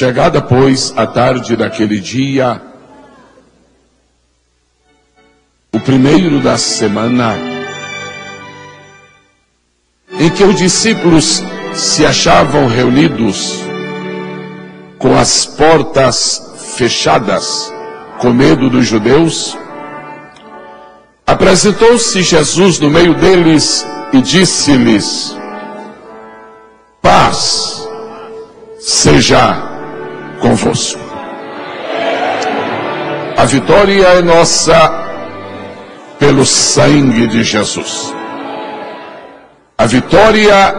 Chegada, pois, a tarde daquele dia, o primeiro da semana, em que os discípulos se achavam reunidos com as portas fechadas, com medo dos judeus, apresentou-se Jesus no meio deles e disse-lhes: paz seja convosco. A vitória é nossa pelo sangue de Jesus. A vitória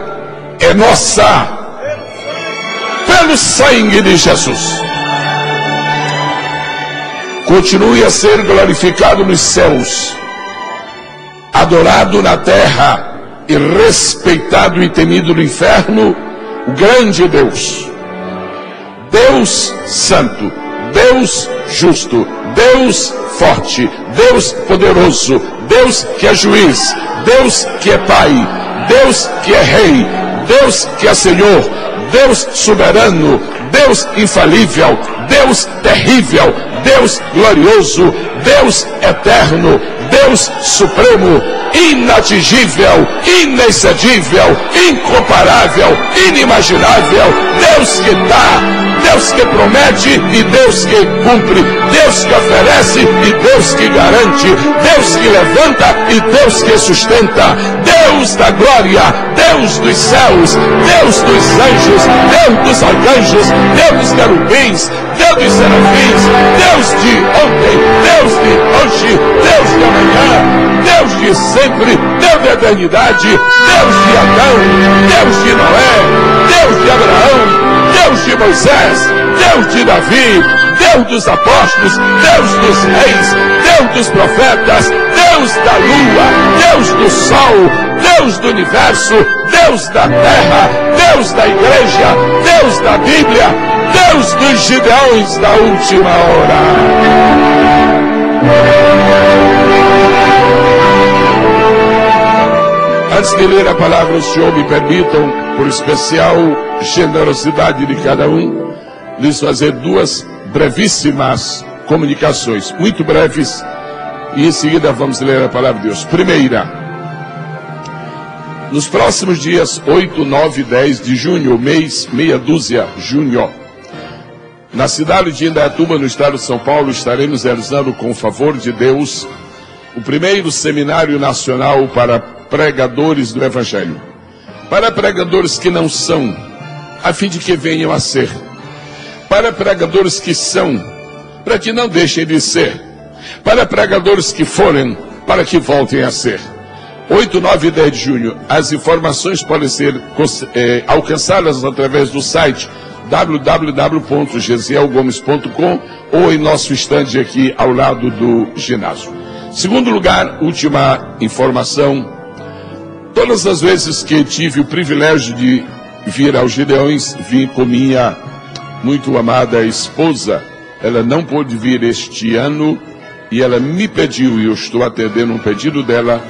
é nossa pelo sangue de Jesus. Continue a ser glorificado nos céus, adorado na terra e respeitado e temido no inferno, o grande Deus. Deus santo, Deus justo, Deus forte, Deus poderoso, Deus que é juiz, Deus que é Pai, Deus que é Rei, Deus que é Senhor, Deus soberano, Deus infalível, Deus terrível, Deus glorioso, Deus eterno, Deus supremo, inatingível, inexcedível, incomparável, inimaginável, Deus que dá, Deus que promete e Deus que cumpre, Deus que oferece e Deus que garante, Deus que levanta e Deus que sustenta, Deus da glória, Deus dos céus, Deus dos anjos, Deus dos arcanjos, Deus dos querubins, Deus dos serafins, Deus de ontem, Deus de hoje, Deus de amanhã, Deus de sempre, Deus de eternidade, Deus de Adão, Deus de Noé, Deus de Abraão, Deus de Moisés, Deus de Davi, Deus dos apóstolos, Deus dos reis, Deus dos profetas, Deus da lua, Deus do sol, Deus do universo, Deus da terra, Deus da igreja, Deus da Bíblia, Deus dos Gideões da última hora. Antes de ler a palavra, o Senhor me permitam, por especial generosidade de cada um, lhes fazer duas brevíssimas comunicações, muito breves, e em seguida vamos ler a palavra de Deus. Primeira, nos próximos dias 8, 9 e 10 de junho, mês meia dúzia, junho, na cidade de Indaiatuba, no estado de São Paulo, estaremos realizando, com o favor de Deus, o primeiro seminário nacional para pregadores do Evangelho. Para pregadores que não são, a fim de que venham a ser. Para pregadores que são, para que não deixem de ser. Para pregadores que forem, para que voltem a ser. 8, 9 e 10 de junho. As informações podem ser alcançadas através do site www.gesielgomes.com ou em nosso estande aqui ao lado do ginásio. Segundo lugar, última informação. Todas as vezes que tive o privilégio de vir aos Gideões, vim com minha muito amada esposa. Ela não pôde vir este ano e ela me pediu, e eu estou atendendo um pedido dela,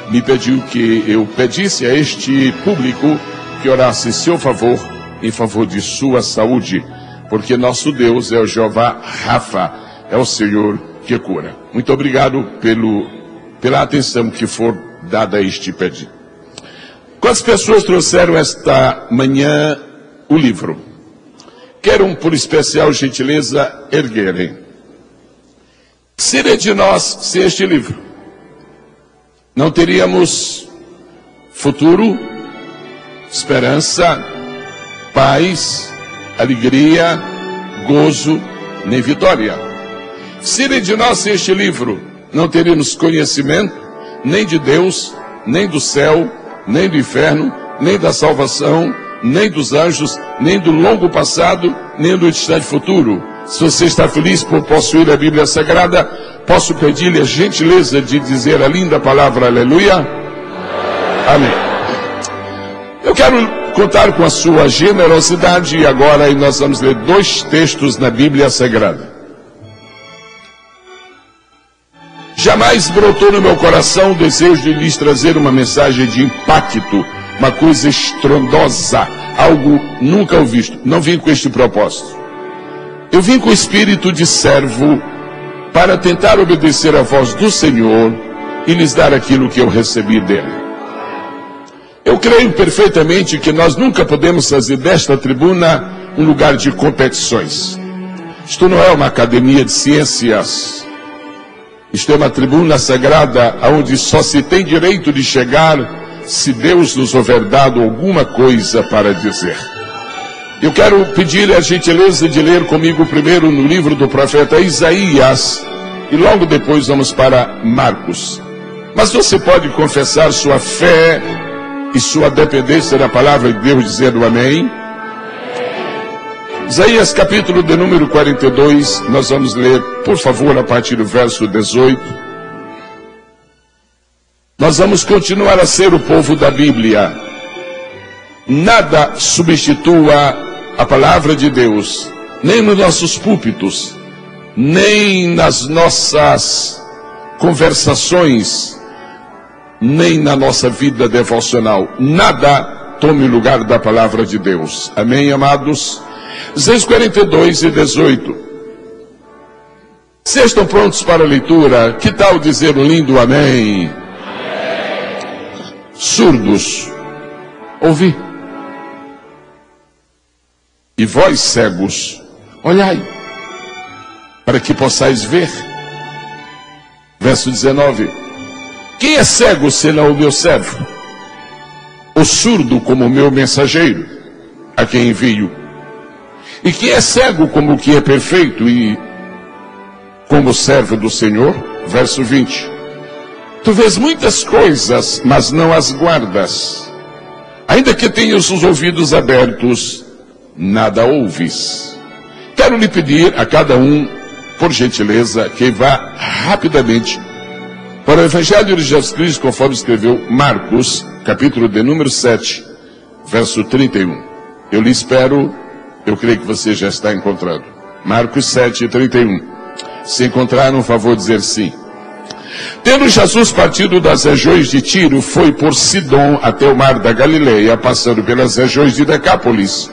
me pediu que eu pedisse a este público que orasse em seu favor, em favor de sua saúde, porque nosso Deus é o Jeová Rafa, é o Senhor que cura. Muito obrigado pela atenção que for dada a este pedido. Quantas pessoas trouxeram esta manhã o livro? Quero, por especial gentileza, erguerem. Que seria de nós sem este livro? Não teríamos futuro, esperança, paz, alegria, gozo, nem vitória. Que seria de nós sem este livro? Não teríamos conhecimento, nem de Deus, nem do céu, nem do inferno, nem da salvação, nem dos anjos, nem do longo passado, nem do distante futuro. Se você está feliz por possuir a Bíblia Sagrada, posso pedir-lhe a gentileza de dizer a linda palavra aleluia? Amém. Eu quero contar com a sua generosidade e agora nós vamos ler dois textos na Bíblia Sagrada. Jamais brotou no meu coração o desejo de lhes trazer uma mensagem de impacto, uma coisa estrondosa, algo nunca visto. Não vim com este propósito. Eu vim com o espírito de servo para tentar obedecer à voz do Senhor e lhes dar aquilo que eu recebi dele. Eu creio perfeitamente que nós nunca podemos fazer desta tribuna um lugar de competições. Isto não é uma academia de ciências. Isto é uma tribuna sagrada onde só se tem direito de chegar se Deus nos houver dado alguma coisa para dizer. Eu quero pedir a gentileza de ler comigo primeiro no livro do profeta Isaías e logo depois vamos para Marcos. Mas você pode confessar sua fé e sua dependência da palavra de Deus dizendo amém? Isaías capítulo de número 42, nós vamos ler, por favor, a partir do verso 18. Nós vamos continuar a ser o povo da Bíblia. Nada substitua a palavra de Deus, nem nos nossos púlpitos, nem nas nossas conversações, nem na nossa vida devocional. Nada tome o lugar da palavra de Deus. Amém, amados? Isaías 42 e 18. Vocês estão prontos para a leitura? Que tal dizer um lindo amém? Surdos, ouvi. E vós, cegos, olhai, para que possais ver. Verso 19. Quem é cego senão o meu servo? O surdo como o meu mensageiro, a quem envio. E quem é cego como o que é perfeito e como servo do Senhor? Verso 20. Tu vês muitas coisas, mas não as guardas. Ainda que tenhas os ouvidos abertos, nada ouves. Quero lhe pedir a cada um, por gentileza, que vá rapidamente para o Evangelho de Jesus Cristo, conforme escreveu Marcos, capítulo de número 7, verso 31. Eu lhe espero, eu creio que você já está encontrando. Marcos 7, 31. Se encontrar, um favor dizer sim. Tendo Jesus partido das regiões de Tiro, foi por Sidom até o mar da Galileia, passando pelas regiões de Decápolis.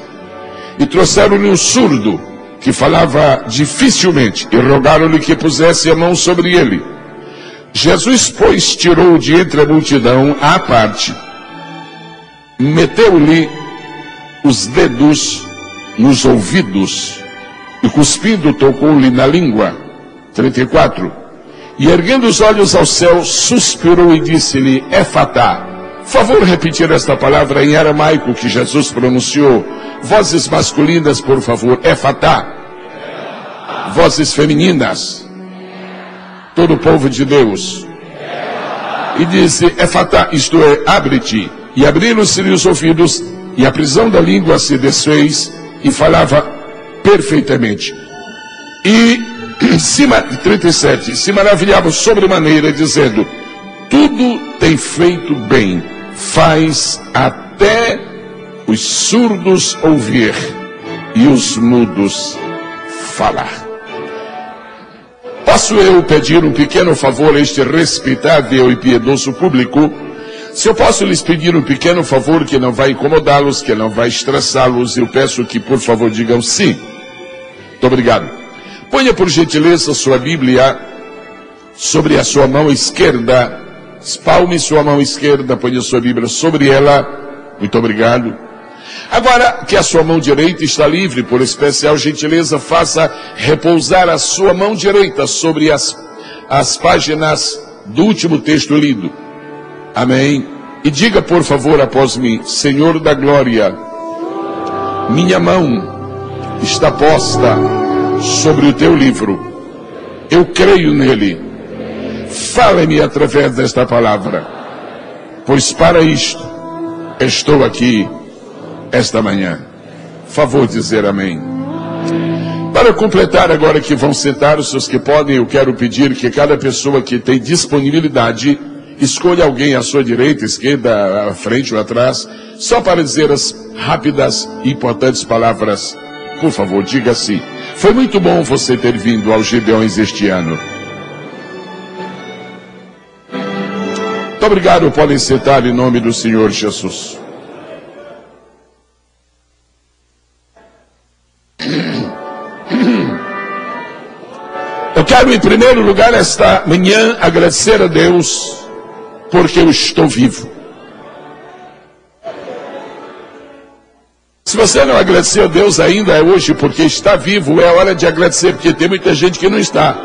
E trouxeram-lhe um surdo, que falava dificilmente, e rogaram-lhe que pusesse a mão sobre ele. Jesus, pois, tirou de entre a multidão à parte, meteu-lhe os dedos nos ouvidos, e cuspindo tocou-lhe na língua. 34. E erguendo os olhos ao céu, suspirou e disse-lhe, Efatá. Favor repetir esta palavra em aramaico que Jesus pronunciou. Vozes masculinas, por favor. Efatá. Vozes femininas. Todo o povo de Deus. E disse, Efatá, isto é, abre-te. E abriram-se-lhe os ouvidos, e a prisão da língua se desfez, e falava perfeitamente. E 37, se maravilhava sobremaneira, dizendo, tudo tem feito bem, faz até os surdos ouvir e os mudos falar. Posso eu pedir um pequeno favor a este respeitável e piedoso público? Se eu posso lhes pedir um pequeno favor que não vai incomodá-los, que não vai estressá-los, eu peço que por favor digam sim. Muito obrigado. Ponha por gentileza sua Bíblia sobre a sua mão esquerda. Espalme sua mão esquerda, ponha sua Bíblia sobre ela. Muito obrigado. Agora que a sua mão direita está livre, por especial gentileza, faça repousar a sua mão direita sobre as páginas do último texto lido. Amém. E diga por favor após mim, Senhor da glória, minha mão está posta sobre o teu livro, eu creio nele, fala-me através desta palavra, pois para isto estou aqui esta manhã. Favor dizer amém. Para completar, agora que vão sentar os seus que podem, eu quero pedir que cada pessoa que tem disponibilidade escolha alguém à sua direita, esquerda, à frente ou atrás, só para dizer as rápidas e importantes palavras. Por favor, diga assim. Foi muito bom você ter vindo aos Gideões este ano. Muito obrigado, podem sentar em nome do Senhor Jesus. quero, em primeiro lugar, esta manhã, agradecer a Deus, porque eu estou vivo. Se você não agradecer a Deus ainda é hoje porque está vivo, é hora de agradecer, porque tem muita gente que não está.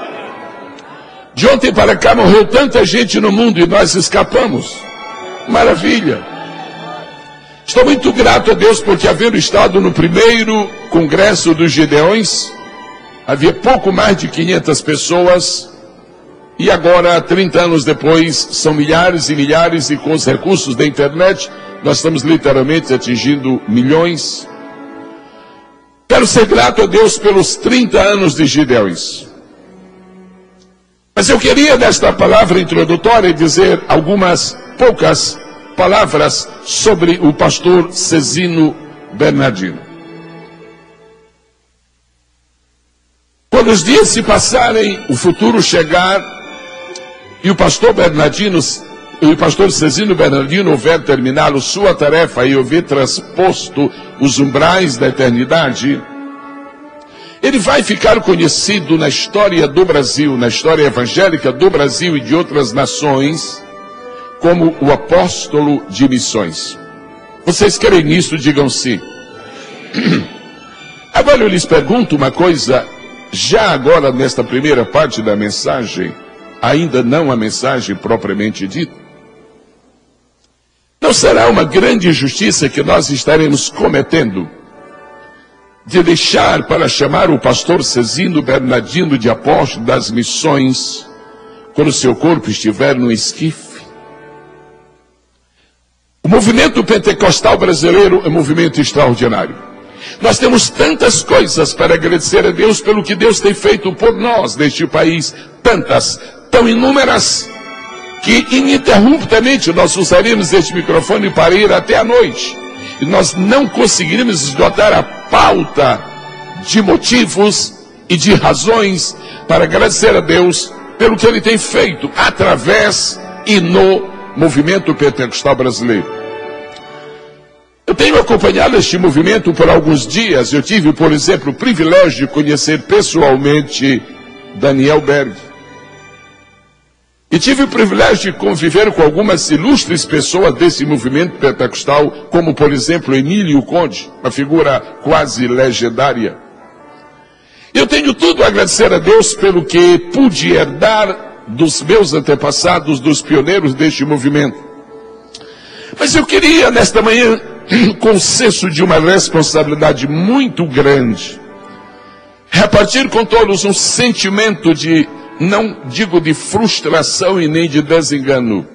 De ontem para cá morreu tanta gente no mundo e nós escapamos. Maravilha. Estou muito grato a Deus porque, havendo estado no primeiro congresso dos Gideões, havia pouco mais de 500 pessoas, e agora, 30 anos depois, são milhares e milhares, e com os recursos da internet, nós estamos literalmente atingindo milhões. Quero ser grato a Deus pelos 30 anos de Gideões. Mas eu queria, nesta palavra introdutória, dizer algumas poucas palavras sobre o pastor Cezino Bernardino. Quando os dias se passarem, o futuro chegar, e o pastor Cezino Bernardino houver terminado sua tarefa e houver transposto os umbrais da eternidade, ele vai ficar conhecido na história do Brasil, na história evangélica do Brasil e de outras nações, como o apóstolo de missões. Vocês creem nisso? Digam sim. Agora eu lhes pergunto uma coisa, já agora nesta primeira parte da mensagem, ainda não a mensagem propriamente dita. Não será uma grande injustiça que nós estaremos cometendo de deixar para chamar o pastor Cezino Bernardino de apóstolo das missões quando seu corpo estiver no esquife? O movimento pentecostal brasileiro é um movimento extraordinário. Nós temos tantas coisas para agradecer a Deus pelo que Deus tem feito por nós neste país, tantas, tão inúmeras, que ininterruptamente nós usaremos este microfone para ir até a noite. E nós não conseguiremos esgotar a pauta de motivos e de razões para agradecer a Deus pelo que Ele tem feito através e no movimento pentecostal brasileiro. Eu tenho acompanhado este movimento por alguns dias. Eu tive, por exemplo, o privilégio de conhecer pessoalmente Daniel Berg. E tive o privilégio de conviver com algumas ilustres pessoas desse movimento pentecostal, como, por exemplo, Emílio Conde, uma figura quase legendária. Eu tenho tudo a agradecer a Deus pelo que pude herdar dos meus antepassados, dos pioneiros deste movimento. Mas eu queria, nesta manhã, com o senso de uma responsabilidade muito grande, repartir com todos um sentimento de, não digo de frustração e nem de desengano,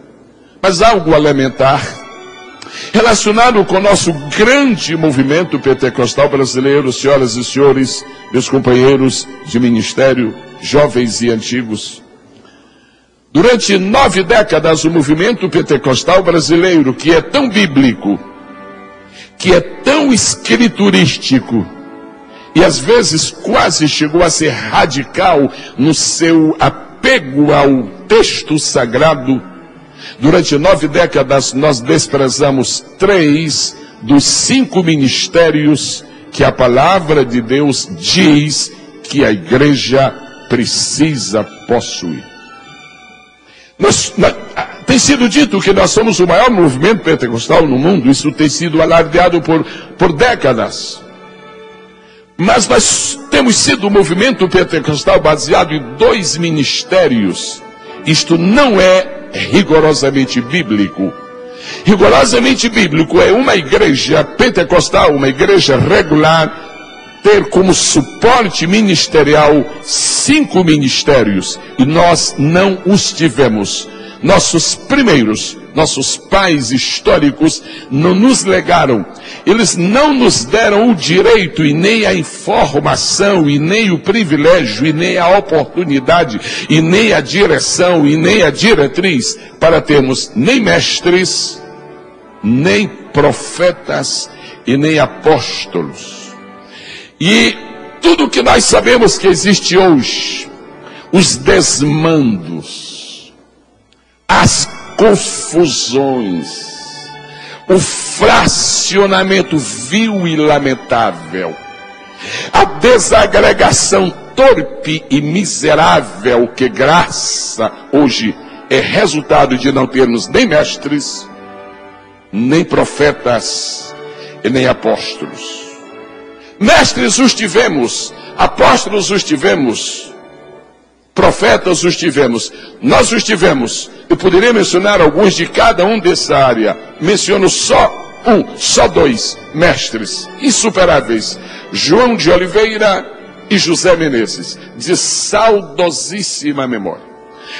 mas algo a lamentar, relacionado com o nosso grande movimento pentecostal brasileiro, senhoras e senhores, meus companheiros de ministério, jovens e antigos. Durante 9 décadas, o movimento pentecostal brasileiro, que é tão bíblico, que é tão escriturístico, e às vezes quase chegou a ser radical no seu apego ao texto sagrado, durante 9 décadas nós desprezamos 3 dos 5 ministérios que a palavra de Deus diz que a igreja precisa possuir. Tem sido dito que nós somos o maior movimento pentecostal no mundo, isso tem sido alardeado por décadas. Mas nós temos sido um movimento pentecostal baseado em 2 ministérios. Isto não é rigorosamente bíblico. Rigorosamente bíblico é uma igreja pentecostal, uma igreja regular, ter como suporte ministerial 5 ministérios, e nós não os tivemos. Nossos primeiros, nossos pais históricos não nos legaram. Eles não nos deram o direito e nem a informação e nem o privilégio e nem a oportunidade e nem a direção e nem a diretriz para termos nem mestres, nem profetas e nem apóstolos. E tudo que nós sabemos que existe hoje, os desmandos, as confusões, o fracionamento vil e lamentável, A desagregação torpe e miserável que graça hoje é resultado de não termos nem mestres, nem profetas e nem apóstolos. Mestres os tivemos, apóstolos os tivemos, profetas os tivemos, nós os tivemos. Eu poderia mencionar alguns de cada um dessa área. Menciono só dois mestres insuperáveis: João de Oliveira e José Menezes, de saudosíssima memória.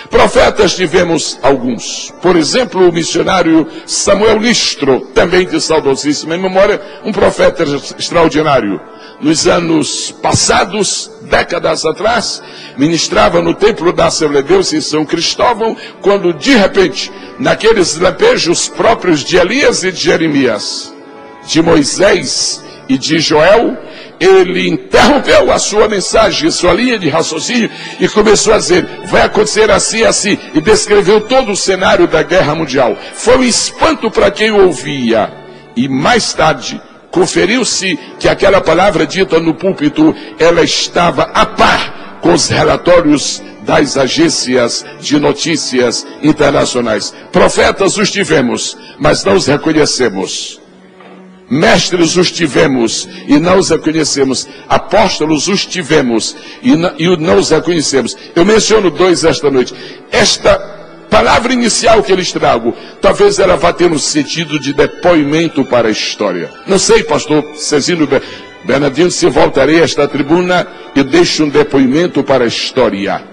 Profetas tivemos alguns, por exemplo, o missionário Samuel Listro, também de saudosíssima memória, um profeta extraordinário. Nos anos passados, décadas atrás, ministrava no templo da Assembleia de Deus em São Cristóvão, quando de repente, naqueles lampejos próprios de Elias e de Jeremias, de Moisés e de Joel, ele interrompeu a sua mensagem, a sua linha de raciocínio, e começou a dizer: vai acontecer assim, assim, e descreveu todo o cenário da guerra mundial. Foi um espanto para quem ouvia, e mais tarde conferiu-se que aquela palavra dita no púlpito, ela estava a par com os relatórios das agências de notícias internacionais. Profetas os tivemos, mas não os reconhecemos. Mestres os tivemos e não os reconhecemos. Apóstolos os tivemos e não os reconhecemos. Eu menciono dois esta noite. Esta palavra inicial que eles trago, talvez ela vá ter um sentido de depoimento para a história. Não sei, pastor Cezino Bernardino, se voltarei a esta tribuna e deixo um depoimento para a história.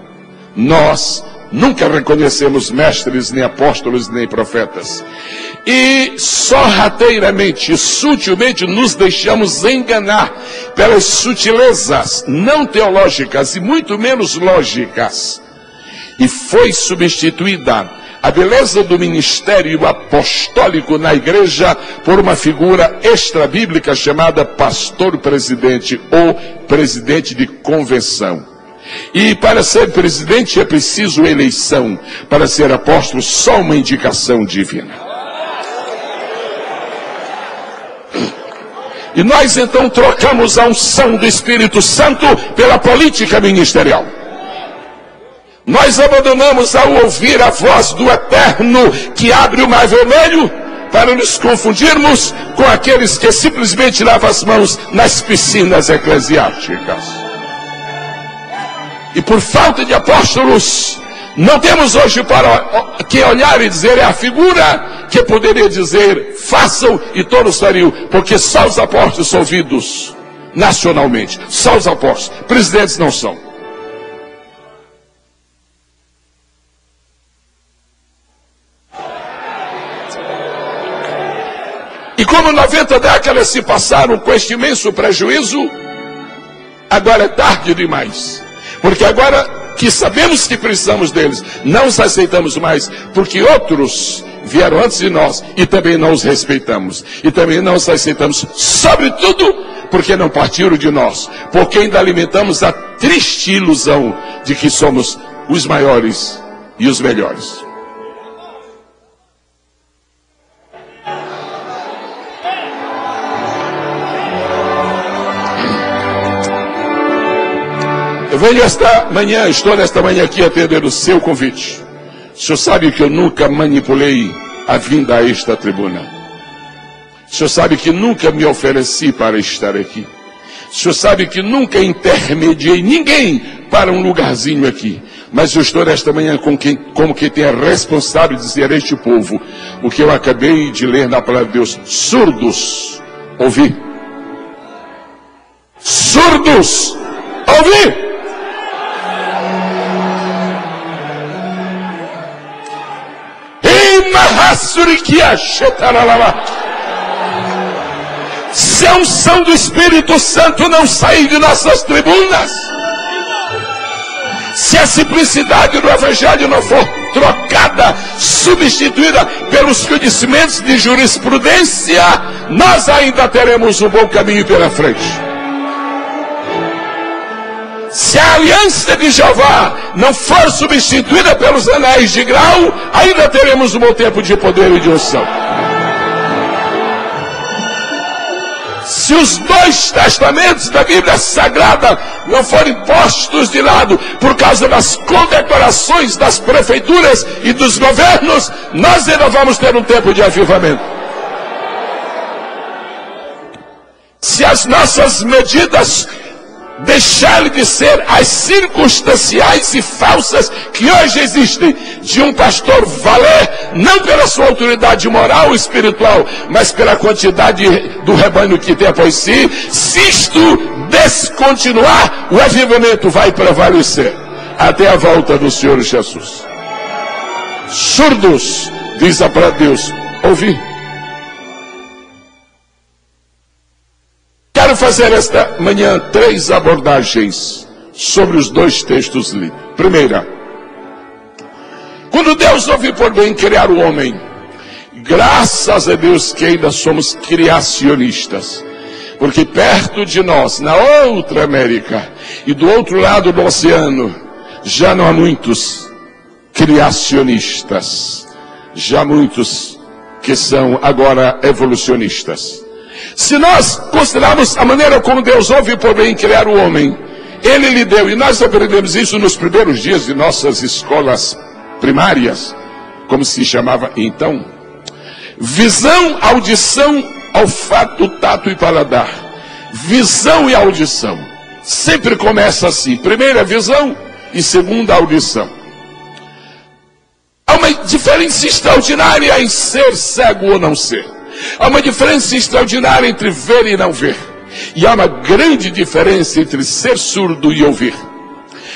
Nós nunca reconhecemos mestres, nem apóstolos, nem profetas. E sorrateiramente, sutilmente nos deixamos enganar pelas sutilezas não teológicas e muito menos lógicas. E foi substituída a beleza do ministério apostólico na igreja por uma figura extra-bíblica chamada pastor-presidente ou presidente de convenção. E para ser presidente é preciso eleição, para ser apóstolo só uma indicação divina. E nós então trocamos a unção do Espírito Santo pela política ministerial. Nós abandonamos ao ouvir a voz do Eterno que abre o mar vermelho para nos confundirmos com aqueles que simplesmente lavam as mãos nas piscinas eclesiásticas. E por falta de apóstolos, não temos hoje para que olhar e dizer: é a figura que poderia dizer façam e todos fariam, porque só os apóstolos são ouvidos nacionalmente, só os apóstolos, presidentes não são. E como 90 décadas se passaram com este imenso prejuízo, agora é tarde demais. Porque agora que sabemos que precisamos deles, não os aceitamos mais, porque outros vieram antes de nós e também não os respeitamos. E também não os aceitamos, sobretudo porque não partiram de nós. Porque ainda alimentamos a triste ilusão de que somos os maiores e os melhores. Eu venho estou nesta manhã aqui atender o seu convite. O senhor sabe que eu nunca manipulei a vinda a esta tribuna. O senhor sabe que nunca me ofereci para estar aqui. O senhor sabe que nunca intermediei ninguém para um lugarzinho aqui. Mas eu estou nesta manhã como quem tem a responsabilidade de dizer a este povo o que eu acabei de ler na palavra de Deus. Surdos, ouvir. Surdos, ouvir. Se a unção do Espírito Santo não sair de nossas tribunas, se a simplicidade do Evangelho não for trocada, substituída pelos conhecimentos de jurisprudência, nós ainda teremos um bom caminho pela frente. Se a aliança de Jeová não for substituída pelos anéis de grau, ainda teremos um bom tempo de poder e de unção. Se os dois testamentos da Bíblia Sagrada não forem postos de lado por causa das condecorações das prefeituras e dos governos, nós ainda vamos ter um tempo de avivamento. Se as nossas medidas deixarem de ser as circunstanciais e falsas que hoje existem, de um pastor valer, não pela sua autoridade moral ou espiritual, mas pela quantidade do rebanho que tem após si, se isto descontinuar, o avivamento vai prevalecer até a volta do Senhor Jesus. Surdos, diz a palavra de Deus, ouvi. Quero fazer esta manhã 3 abordagens sobre os 2 textos lidos. Primeira, quando Deus ouviu por bem criar o homem, graças a Deus que ainda somos criacionistas, porque perto de nós, na outra América e do outro lado do oceano, já não há muitos criacionistas, já muitos que são agora evolucionistas. Se nós considerarmos a maneira como Deus ouve por bem criar o homem, Ele lhe deu, e nós aprendemos isso nos primeiros dias de nossas escolas primárias, como se chamava então, visão, audição, olfato, tato e paladar. Visão e audição. Sempre começa assim, primeira visão e segunda audição. Há uma diferença extraordinária em ser cego ou não ser. Há uma diferença extraordinária entre ver e não ver. E há uma grande diferença entre ser surdo e ouvir.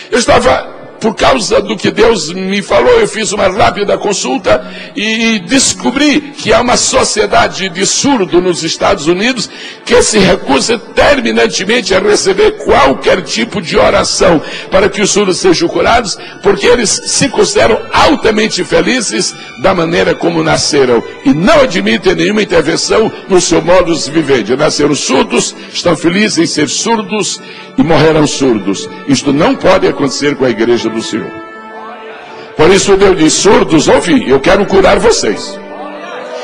Eu estava, por causa do que Deus me falou, eu fiz uma rápida consulta e descobri que há uma sociedade de surdo nos Estados Unidos que se recusa terminantemente a receber qualquer tipo de oração para que os surdos sejam curados, porque eles se consideram altamente felizes da maneira como nasceram e não admitem nenhuma intervenção no seu modo de viver. Nasceram surdos, estão felizes em ser surdos e morrerão surdos. Isto não pode acontecer com a igreja do Senhor. Por isso Deus diz: surdos, ouvi, eu quero curar vocês.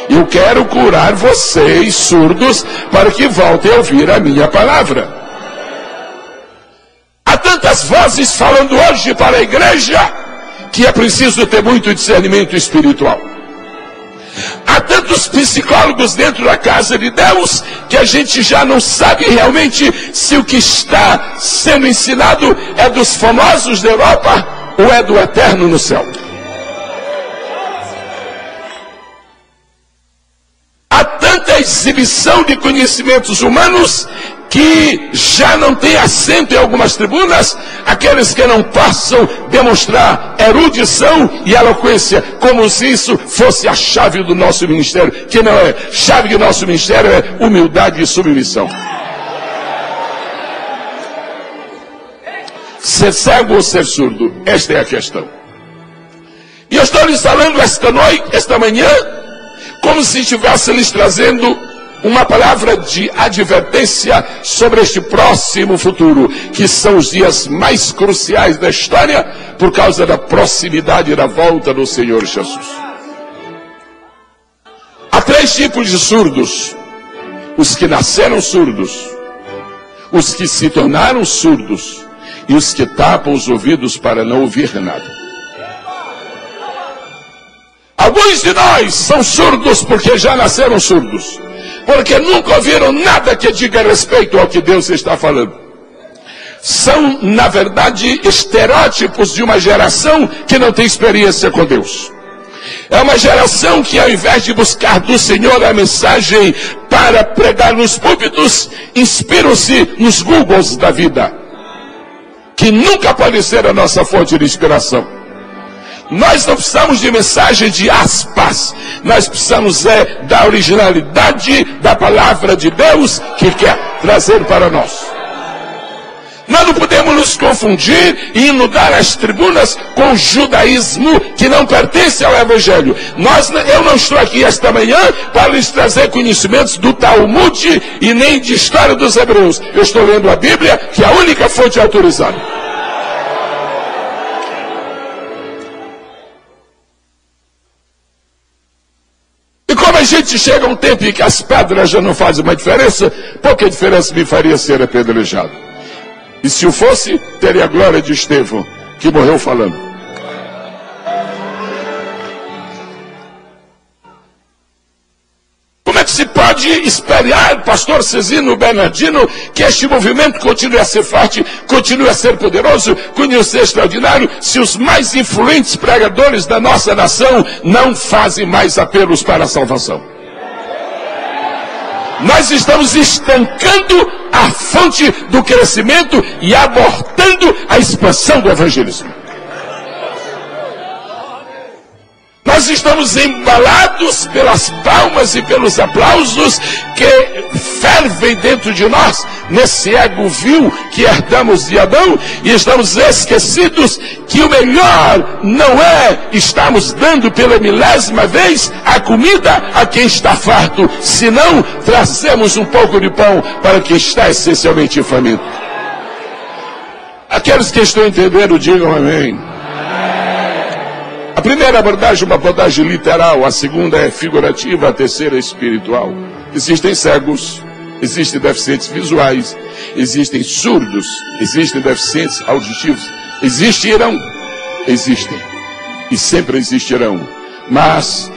Eu quero curar vocês, surdos, para que voltem a ouvir a minha palavra. Há tantas vozes falando hoje para a igreja que é preciso ter muito discernimento espiritual. Há tantos psicólogos dentro da casa de Deus que a gente já não sabe realmente se o que está sendo ensinado é dos famosos da Europa ou é do eterno no céu. Há tanta exibição de conhecimentos humanos que já não tem assento em algumas tribunas, aqueles que não possam demonstrar erudição e eloquência, como se isso fosse a chave do nosso ministério, que não é. A chave do nosso ministério é humildade e submissão. Ser cego ou ser surdo? Esta é a questão. E eu estou lhes falando esta manhã, como se estivesse lhes trazendo uma palavra de advertência sobre este próximo futuro, que são os dias mais cruciais da história, por causa da proximidade da volta do Senhor Jesus. Há 3 tipos de surdos: os que nasceram surdos, os que se tornaram surdos e os que tapam os ouvidos para não ouvir nada. Alguns de nós são surdos porque já nasceram surdos, porque nunca ouviram nada que diga respeito ao que Deus está falando. São, na verdade, estereótipos de uma geração que não tem experiência com Deus. É uma geração que, ao invés de buscar do Senhor a mensagem para pregar nos púlpitos, inspiram-se nos Googles da vida, que nunca pode ser a nossa fonte de inspiração. Nós não precisamos de mensagem de aspas. Nós precisamos da originalidade da palavra de Deus que quer trazer para nós. Nós não podemos nos confundir e inundar as tribunas com o judaísmo que não pertence ao Evangelho. Eu não estou aqui esta manhã para lhes trazer conhecimentos do Talmud e nem de história dos hebreus. Eu estou lendo a Bíblia, que é a única fonte autorizada. a gente chega a um tempo em que as pedras já não fazem mais diferença, pouca diferença me faria ser apedrejado. E se o fosse, teria a glória de Estevão, que morreu falando. Como é que se pode esperar, pastor Cezino Bernardino, que este movimento continue a ser forte, continue a ser poderoso, continue a ser extraordinário, se os mais influentes pregadores da nossa nação não fazem mais apelos para a salvação? Nós estamos estancando a fonte do crescimento e abortando a expansão do evangelismo. Nós estamos embalados pelas palmas e pelos aplausos que fervem dentro de nós, nesse ego vil que herdamos de Adão, e estamos esquecidos que o melhor não é estarmos dando pela milésima vez a comida a quem está farto, senão trazemos um pouco de pão para quem está essencialmente faminto. Aqueles que estão entendendo, digam amém. A primeira abordagem é uma abordagem literal, a segunda é figurativa, a terceira é espiritual. Existem cegos, existem deficientes visuais, existem surdos, existem deficientes auditivos, existirão, existem e sempre existirão. Mas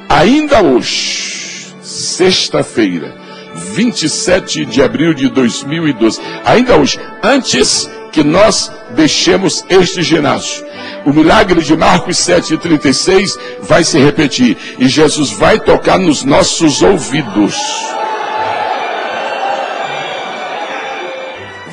ainda hoje, sexta-feira, 27 de abril de 2012, ainda hoje, antes que nós deixemos este ginásio, o milagre de Marcos 7,36 vai se repetir. E Jesus vai tocar nos nossos ouvidos.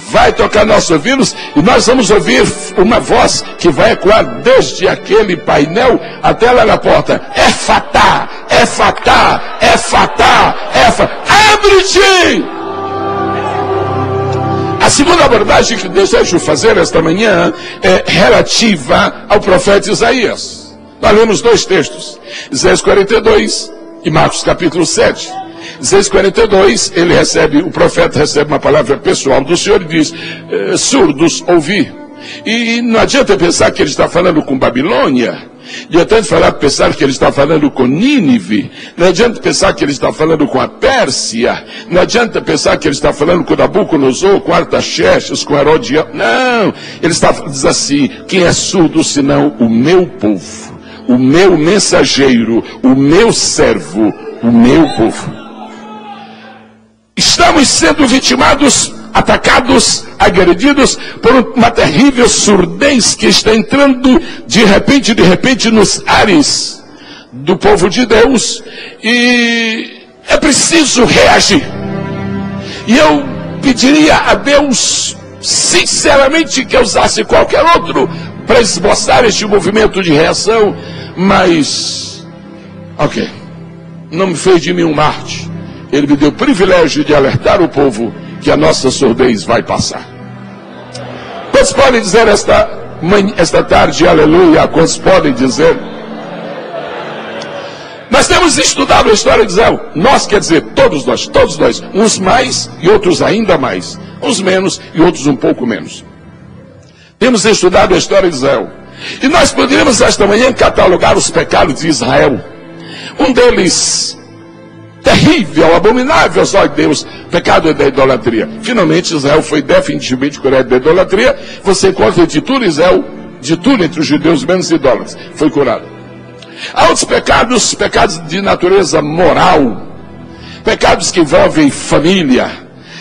Vai tocar nossos ouvidos e nós vamos ouvir uma voz que vai ecoar desde aquele painel até lá na porta. Efatá, efatá, efatá, efatá. Abre-te! A segunda abordagem que desejo fazer esta manhã é relativa ao profeta Isaías. Nós lemos dois textos, Isaías 42 e Marcos capítulo 7. Isaías 42, o profeta recebe uma palavra pessoal do Senhor e diz, surdos, ouvi. E não adianta pensar que ele está falando com Babilônia. Não adianta pensar que ele está falando com Nínive. Não adianta pensar que ele está falando com a Pérsia. Não adianta pensar que ele está falando com Nabucodonosor, com Artaxerxes, com Herodião. Não, ele diz assim, quem é surdo senão o meu povo, o meu mensageiro, o meu servo, o meu povo. Estamos sendo vitimados, atacados, agredidos por uma terrível surdez que está entrando de repente nos ares do povo de Deus, e é preciso reagir. E eu pediria a Deus sinceramente que eu usasse qualquer outro para esboçar este movimento de reação, mas não me fez de mim um mártir. Ele me deu o privilégio de alertar o povo que a nossa surdez vai passar. Quantos podem dizer esta tarde, aleluia? Quantos podem dizer? Nós temos estudado a história de Israel. Nós, quer dizer, todos nós, uns mais e outros ainda mais, uns menos e outros um pouco menos. Temos estudado a história de Israel. E nós poderíamos esta manhã catalogar os pecados de Israel. Um deles, terrível, abominável aos olhos de Deus, pecado da idolatria. Finalmente Israel foi definitivamente curado da idolatria. Você encontra de tudo Israel, de tudo entre os judeus menos idólatras, foi curado. Há outros pecados, pecados de natureza moral, pecados que envolvem família,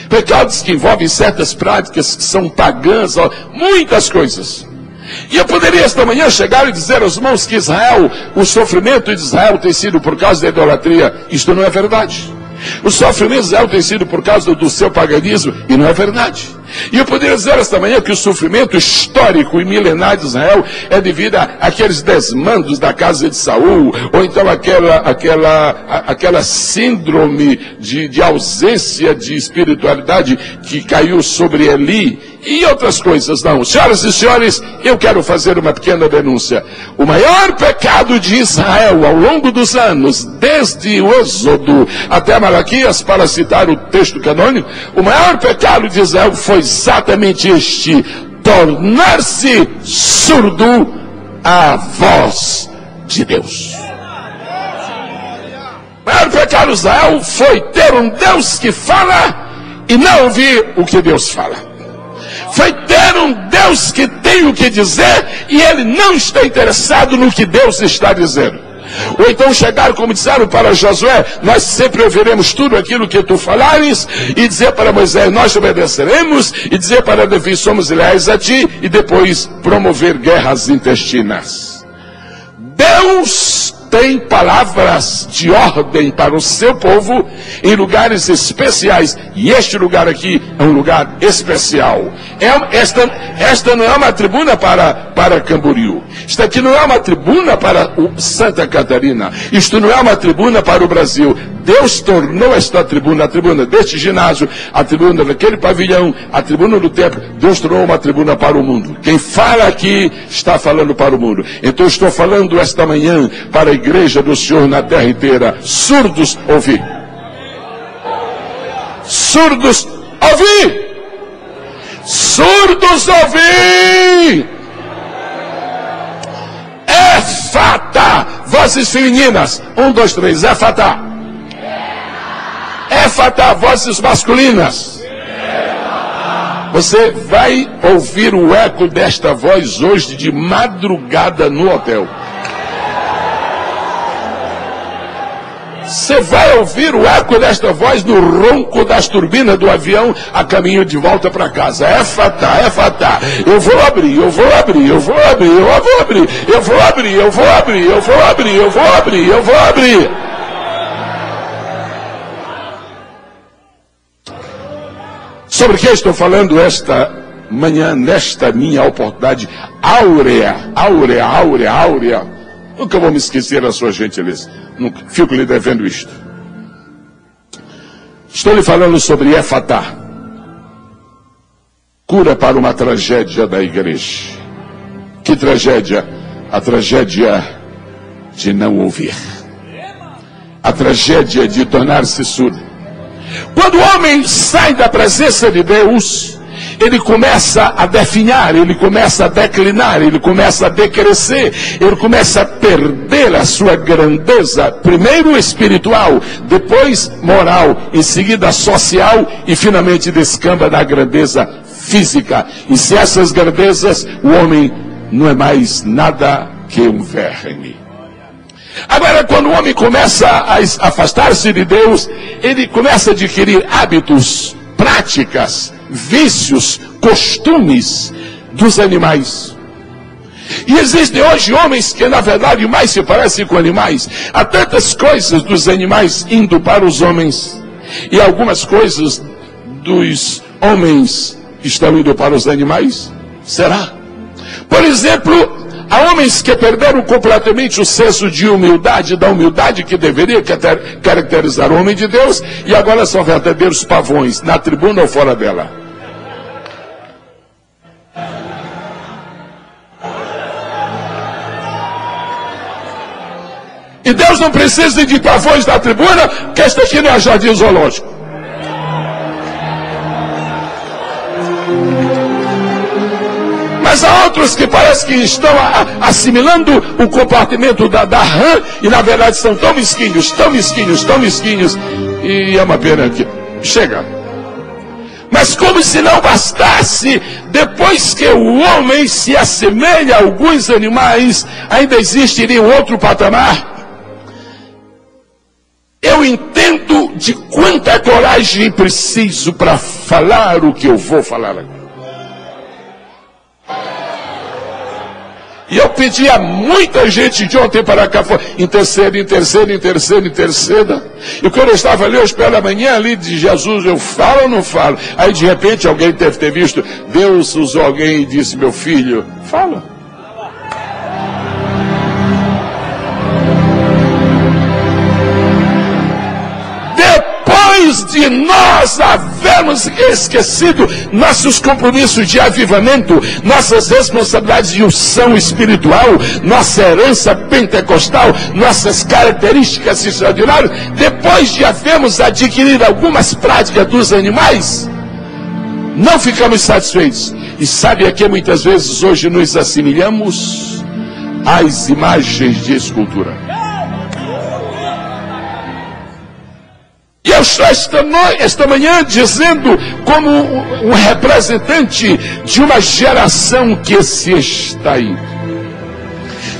pecados que envolvem certas práticas que são pagãs, muitas coisas. E eu poderia esta manhã chegar e dizer aos irmãos que Israel, o sofrimento de Israel tem sido por causa da idolatria. Isto não é verdade. O sofrimento de Israel tem sido por causa do seu paganismo, e não é verdade. E eu poderia dizer esta manhã que o sofrimento histórico e milenar de Israel é devido àqueles desmandos da casa de Saul, ou então aquela síndrome de ausência de espiritualidade que caiu sobre Eli, e outras coisas. Não, senhoras e senhores, eu quero fazer uma pequena denúncia. O maior pecado de Israel ao longo dos anos, desde o Êxodo até Malaquias, para citar o texto canônico, o maior pecado de Israel foi exatamente este: tornar-se surdo à voz de Deus. O maior pecado de Israel foi ter um Deus que fala e não ouvir o que Deus fala. Foi ter um Deus que tem o que dizer e ele não está interessado no que Deus está dizendo. Ou então chegar, como disseram para Josué, nós sempre ouviremos tudo aquilo que tu falares, e dizer para Moisés, nós obedeceremos, e dizer para Davi, somos leais a ti, e depois promover guerras intestinas. Deus tem palavras de ordem para o seu povo em lugares especiais. E este lugar aqui é um lugar especial. Esta não é uma tribuna para Camboriú. Isto aqui não é uma tribuna para Santa Catarina. Isto não é uma tribuna para o Brasil. Deus tornou esta tribuna, a tribuna deste ginásio, a tribuna daquele pavilhão, a tribuna do templo. Deus tornou uma tribuna para o mundo. Quem fala aqui está falando para o mundo. Então eu estou falando esta manhã para a igreja do Senhor na terra inteira. Surdos, ouvir. Surdos, ouvir. Surdos, ouvir. Éfata, vozes femininas. 1, 2, 3, éfata. Éfata, vozes masculinas. Você vai ouvir o eco desta voz hoje de madrugada no hotel. Você vai ouvir o eco desta voz no ronco das turbinas do avião a caminho de volta para casa. Éfata, éfata. Eu vou abrir, eu vou abrir, eu vou abrir, eu vou abrir, eu vou abrir, eu vou abrir, eu vou abrir, eu vou abrir, eu vou abrir. Sobre o que estou falando esta manhã, nesta minha oportunidade áurea, áurea, áurea, áurea. Nunca vou me esquecer da sua gentileza. Nunca. Fico lhe devendo isto. Estou lhe falando sobre Éfata. Cura para uma tragédia da igreja. Que tragédia? A tragédia de não ouvir. A tragédia de tornar-se surdo. Quando o homem sai da presença de Deus, ele começa a definhar, ele começa a declinar, ele começa a decrescer, ele começa a perder a sua grandeza, primeiro espiritual, depois moral, em seguida social e finalmente descamba na grandeza física. E se essas grandezas, o homem não é mais nada que um verme. Agora, quando o homem começa a afastar-se de Deus, ele começa a adquirir hábitos, práticas, vícios, costumes dos animais. E existem hoje homens que na verdade mais se parecem com animais. Há tantas coisas dos animais indo para os homens, e algumas coisas dos homens estão indo para os animais. Será? Por exemplo, há homens que perderam completamente o senso de humildade, da humildade que deveria caracterizar o homem de Deus, e agora são verdadeiros pavões, na tribuna ou fora dela. E Deus não precisa de pavões na tribuna, porque este aqui não é jardim zoológico. Mas há outros que parece que estão assimilando o comportamento da rã, e na verdade são tão mesquinhos, tão mesquinhos, tão mesquinhos, e é uma pena que chega. Mas como se não bastasse, depois que o homem se assemelha a alguns animais, ainda existiria um outro patamar. Eu entendo de quanta coragem preciso para falar o que eu vou falar agora. E eu pedi a muita gente de ontem para cá, interceda, interceda, interceda, interceda. E quando eu estava ali, hoje pela manhã, ali de Jesus, eu falo ou não falo? Aí de repente alguém deve ter visto, Deus usou alguém e disse, meu filho, fala. Depois de nós havermos esquecido nossos compromissos de avivamento, nossas responsabilidades de unção espiritual, nossa herança pentecostal, nossas características extraordinárias, depois de havermos adquirido algumas práticas dos animais, não ficamos satisfeitos. E sabe a que muitas vezes hoje nos assimilhamos às imagens de escultura. eu estou esta manhã dizendo como um representante de uma geração que se está indo.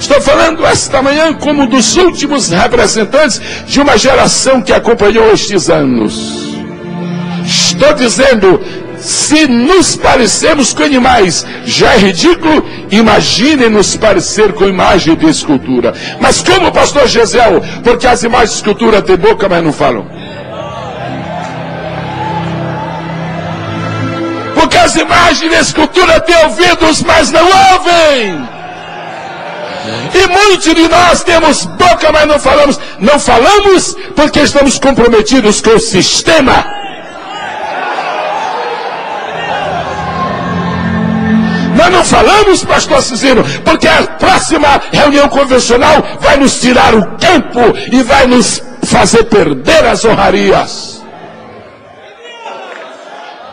Estou falando esta manhã como dos últimos representantes de uma geração que acompanhou estes anos. Estou dizendo, se nos parecemos com animais já é ridículo, imagine nos parecer com imagem de escultura. Mas como, pastor Gesiel? Porque as imagens de escultura têm boca, mas não falam. Porque as imagens de escultura têm ouvidos, mas não ouvem. E muitos de nós temos boca, mas não falamos. Não falamos porque estamos comprometidos com o sistema. Nós não falamos, pastor Cizino, porque a próxima reunião convencional vai nos tirar o campo e vai nos fazer perder as honrarias.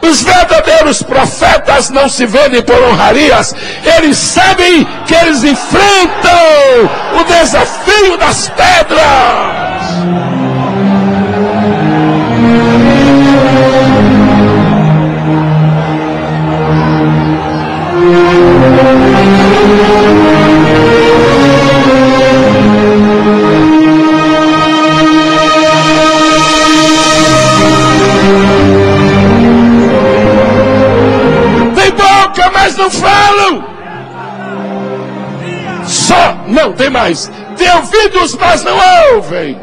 Os verdadeiros profetas não se vendem por honrarias. Eles sabem que eles enfrentam o desafio das pedras. Tem boca, mas não falam. Não, tem mais. Tem ouvidos, mas não ouvem.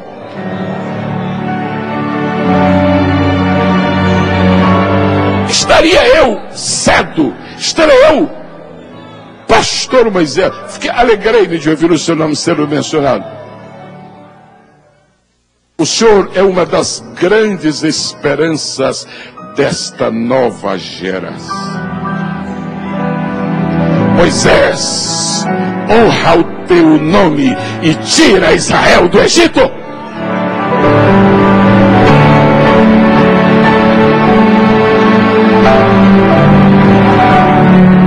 Estaria eu cedo? Estaria eu, pastor Moisés? Alegrei-me de ouvir o seu nome sendo mencionado. O senhor é uma das grandes esperanças desta nova geração. Moisés, honra o teu nome e tira Israel do Egito.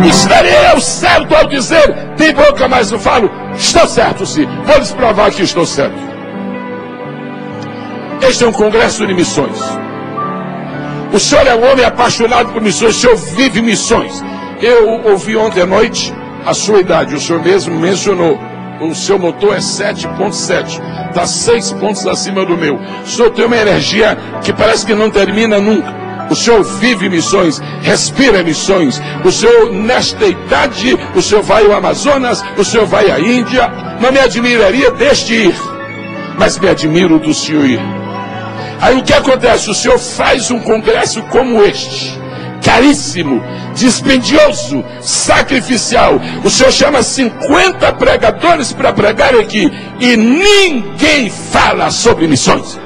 Estarei eu certo ao dizer, tem boca, mas não falo? Estou certo, sim. Vou lhes provar que estou certo. Este é um congresso de missões. O senhor é um homem apaixonado por missões. O senhor vive missões. Eu ouvi ontem à noite a sua idade. O senhor mesmo mencionou. O seu motor é 7.7. Está 6 pontos acima do meu. O senhor tem uma energia que parece que não termina nunca. O senhor vive missões, respira missões. O senhor, nesta idade, o senhor vai ao Amazonas, o senhor vai à Índia. Não me admiraria deste ir, mas me admiro do senhor ir. Aí o que acontece? O senhor faz um congresso como este, caríssimo, dispendioso, sacrificial. O senhor chama 50 pregadores para pregar aqui e ninguém fala sobre missões.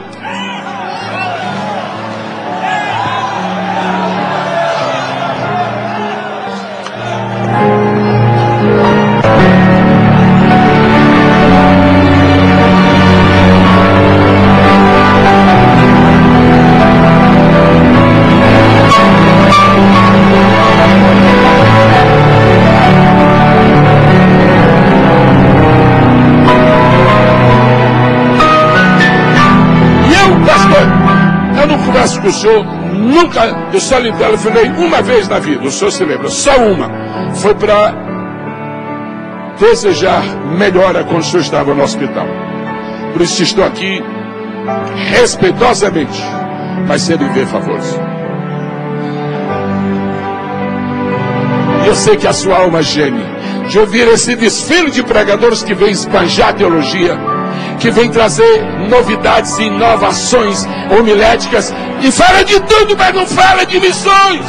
Com o senhor, nunca, eu só lhe telefonei uma vez na vida, o senhor se lembra, só uma, foi para desejar melhora quando o senhor estava no hospital. Por isso estou aqui respeitosamente, mas sem lhe ver favores. E eu sei que a sua alma geme de ouvir esse desfile de pregadores que vem esbanjar teologia, que vem trazer novidades e inovações homiléticas, e fala de tudo, mas não fala de missões.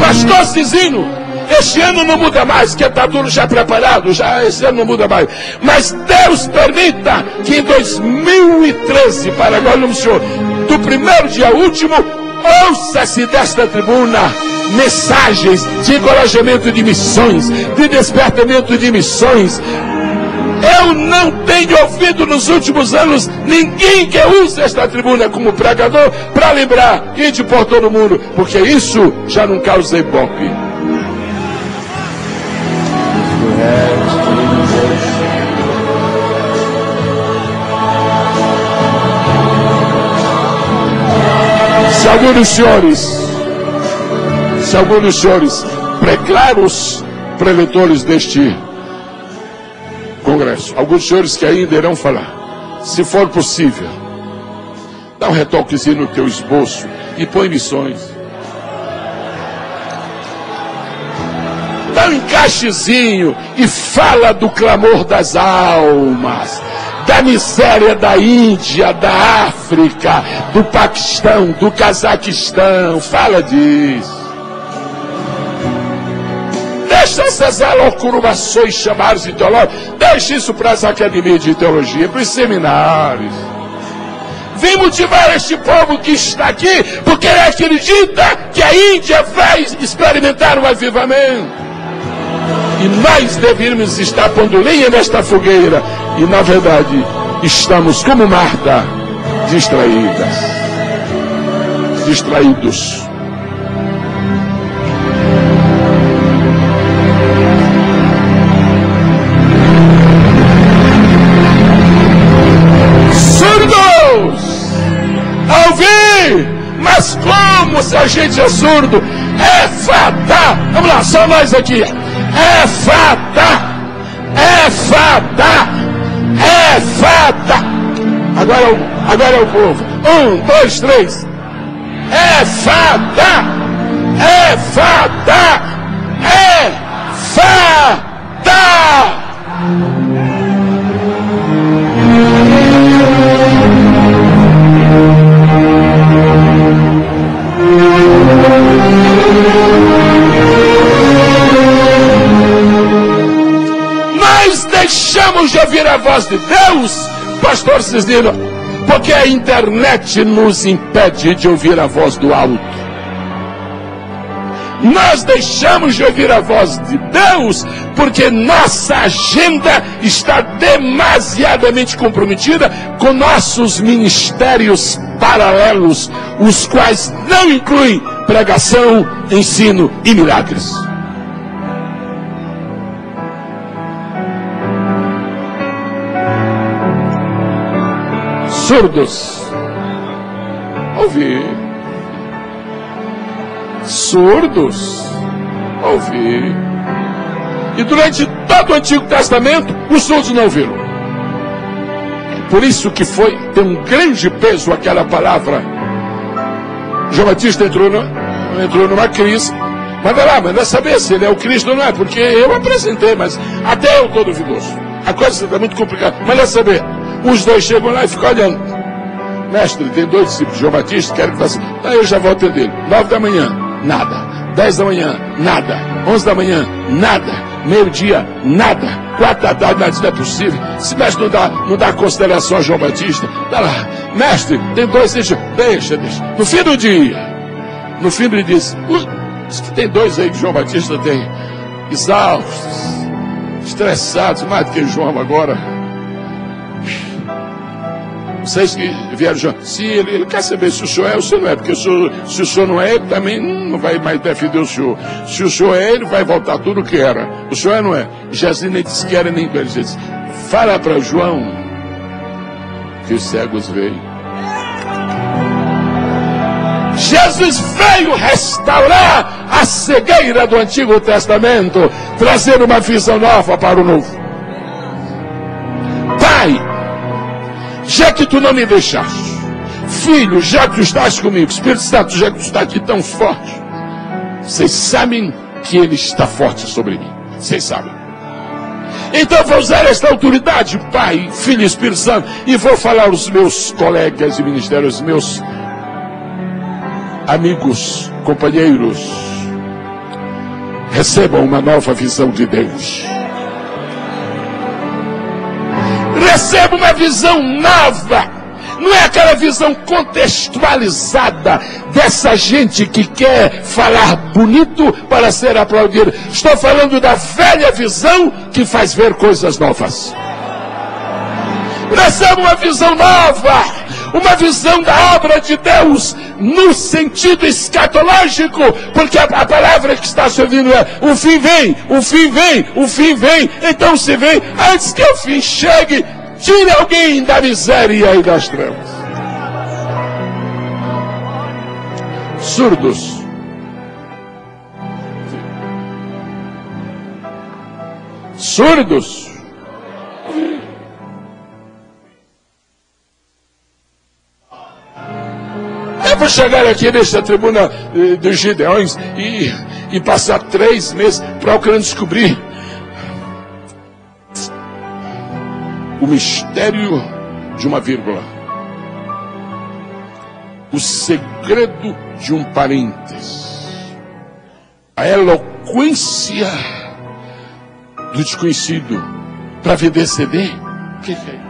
Pastor Cizino, este ano não muda mais, que está tudo já preparado, já esse ano não muda mais. Mas Deus permita que em 2013, para agora no senhor, do primeiro dia ao último, ouça-se desta tribuna mensagens de encorajamento de missões, de despertamento de missões. Eu não tenho ouvido nos últimos anos ninguém que use esta tribuna como pregador para lembrar ide por todo mundo, porque isso já não causa ibope. Se algum dos senhores preclaros preletores deste congresso, alguns senhores que ainda irão falar, se for possível, dá um retoquezinho no teu esboço e põe missões. Dá um encaixezinho e fala do clamor das almas, da miséria da Índia, da África, do Paquistão, do Cazaquistão. Fala disso. Deixa essas alocurubações chamadas de teológicas. Deixa isso para as academias de teologia, para os seminários. Vem motivar este povo que está aqui, porque ele acredita que a Índia vai experimentar um avivamento. E nós deveríamos estar pondo lenha nesta fogueira. E na verdade, estamos como Marta, distraídos. Surdos! A ouvir! Mas como se a gente é surdo? Éfata! Vamos lá, só nós aqui. Éfata! Agora é o povo. 1, 2, 3. Éfata! Nós deixamos de ouvir a voz de Deus, pastor Cisnino, porque a internet nos impede de ouvir a voz do alto. Nós deixamos de ouvir a voz de Deus porque nossa agenda está demasiadamente comprometida com nossos ministérios paralelos, os quais não incluem pregação, ensino e milagres. Surdos, ouvir. Surdos, ouvir. E durante todo o Antigo Testamento, os surdos não ouviram. Por isso que tem um grande peso aquela palavra. João Batista entrou numa crise. Manda saber se ele é o Cristo ou não é, porque eu apresentei, mas até eu estou duvidoso. A coisa está muito complicada. Manda saber. Os dois chegam lá e ficam olhando. Mestre, tem 2 discípulos, João Batista, quero que faça. Eu já vou atender. 9 da manhã, nada. 10 da manhã, nada. 11 da manhã, nada. Meio-dia, nada. 4 da tarde, nada, isso não é possível. Se mestre não dá consideração a João Batista, dá lá. Mestre, tem 2, deixa. No fim do dia, ele diz que tem 2 aí que João Batista tem. Exaustos, estressados, mais do que João agora. Vocês que vieram já, se ele quer saber se o senhor é ou se não é, porque se o senhor não é, ele também não vai mais defender o senhor. Se o senhor é, ele vai voltar tudo o que era. O senhor é ou não é? Jesus nem disse que era nem para ele. Disse, fala para João que os cegos veem. Jesus veio restaurar a cegueira do Antigo Testamento, trazer uma visão nova para o Novo. Pai, já que tu não me deixaste, Filho, já que tu estás comigo, Espírito Santo, já que tu está aqui tão forte, vocês sabem que ele está forte sobre mim. Vocês sabem. Então vou usar esta autoridade, Pai, Filho e Espírito Santo, e vou falar aos meus colegas de ministério, aos meus amigos, companheiros, recebam uma nova visão de Deus. Receba uma visão nova. Não é aquela visão contextualizada dessa gente que quer falar bonito para ser aplaudido. Estou falando da velha visão que faz ver coisas novas. Receba uma visão nova, uma visão da obra de Deus no sentido escatológico, porque a palavra que está se ouvindo é: o fim vem, o fim vem, o fim vem. Então se vem, antes que o fim chegue, tire alguém da miséria e das trevas. surdos. Surdos. Eu vou chegar aqui nesta tribuna dos Gideões e passar 3 meses procurando descobrir o mistério de uma vírgula, o segredo de um parênteses, a eloquência do desconhecido para vender CD. O que é?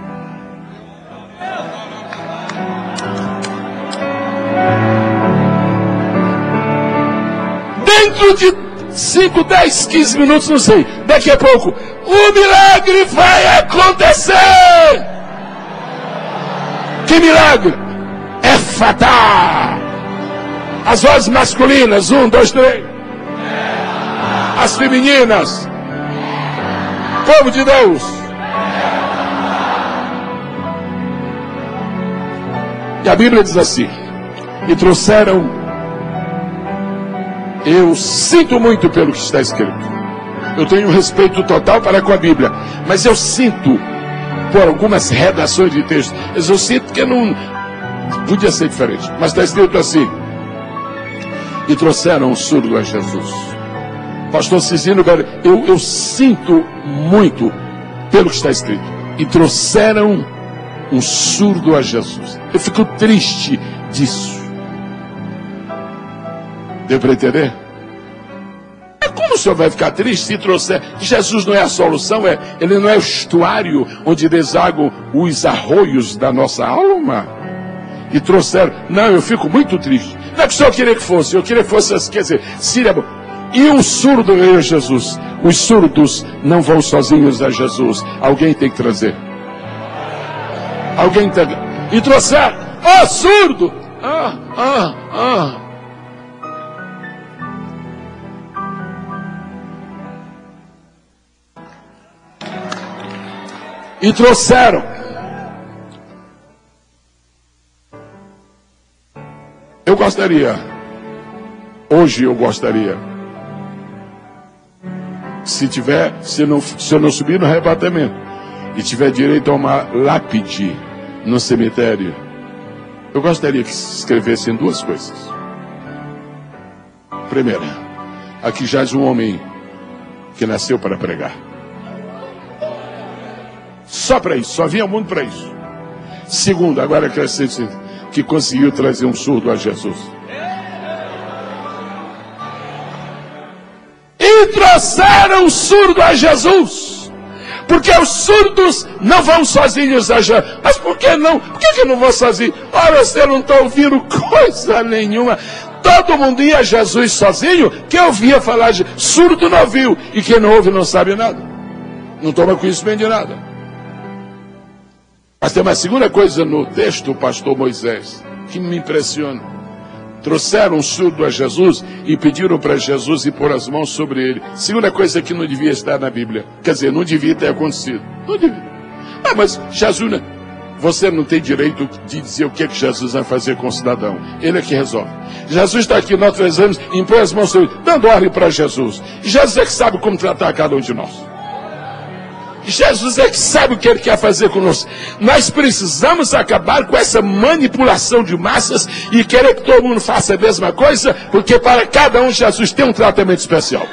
Dentro de 5, 10, 15 minutos, não sei, daqui a pouco, o milagre vai acontecer. Que milagre? É fatal. As vozes masculinas, 1, 2, 3. As femininas. Povo de Deus. E a Bíblia diz assim: e trouxeram. Eu sinto muito pelo que está escrito. Eu tenho respeito total para com a Bíblia, mas eu sinto por algumas redações de texto. Eu sinto que não podia ser diferente, mas está escrito assim: e trouxeram um surdo a Jesus. Pastor Cisino, eu sinto muito pelo que está escrito. E trouxeram um surdo a Jesus. Eu fico triste disso. Deu para entender? Como o senhor vai ficar triste se trouxer? Jesus não é a solução, ele não é o estuário onde desaguam os arroios da nossa alma. E trouxeram. Não, eu fico muito triste. Não é que o senhor queria que fosse, eu queria que fosse, quer dizer, Síria. E um surdo veio a Jesus. Os surdos não vão sozinhos a Jesus. Alguém tem que trazer. Alguém tem que... E trouxeram. Ó, surdo! E trouxeram. Eu gostaria, hoje eu gostaria, se eu não subir no arrebatamento e tiver direito a uma lápide no cemitério, eu gostaria que se escrevessem 2 coisas. Primeira, aqui jaz um homem que nasceu para pregar. Só para isso, só vinha ao mundo para isso. Segundo, agora acrescente que conseguiu trazer um surdo a Jesus. E trouxeram o surdo a Jesus. Porque os surdos não vão sozinhos a Jesus. Mas por que não? Por que não vão sozinhos? Ora, você não está ouvindo coisa nenhuma. Todo mundo ia a Jesus sozinho, que ouvia falar de surdo não ouviu. E quem não ouve não sabe nada. Não toma conhecimento de nada. Mas tem uma segunda coisa no texto, pastor Moisés, que me impressiona. Trouxeram um surdo a Jesus e pediram para Jesus ir pôr as mãos sobre ele. Segunda coisa que não devia estar na Bíblia. Quer dizer, não devia ter acontecido. Não devia. Mas Jesus, você não tem direito de dizer o que Jesus vai fazer com o cidadão. Ele é que resolve. Jesus está aqui, nós trazemos, impõe as mãos sobre ele, dando ordem para Jesus. Jesus é que sabe como tratar cada um de nós. Jesus é que sabe o que ele quer fazer conosco. Nós precisamos acabar com essa manipulação de massas e querer que todo mundo faça a mesma coisa, porque para cada um Jesus tem um tratamento especial.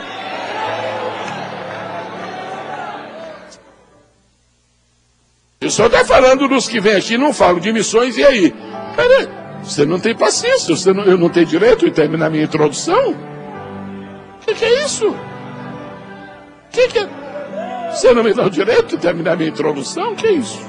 Eu só estou falando dos que vêm aqui, não falo de missões, e aí? Peraí, você não tem paciência, eu não tenho direito de terminar minha introdução? O que é isso? O que é? Você não me dá o direito de terminar minha introdução? O que é isso?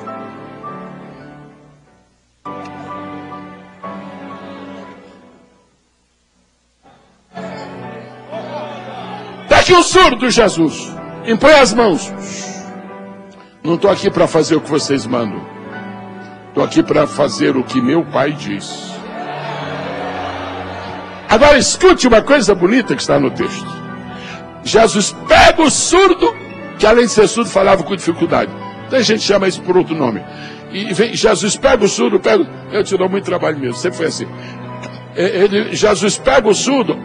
Está aqui o surdo, Jesus. Impõe as mãos. Não estou aqui para fazer o que vocês mandam. Estou aqui para fazer o que meu pai diz. Agora escute uma coisa bonita que está no texto. Jesus pega o surdo, que além de ser surdo falava com dificuldade. Então a gente chama isso por outro nome. E vem, Jesus pega o surdo, eu te dou muito trabalho mesmo, sempre foi assim. Jesus pega o surdo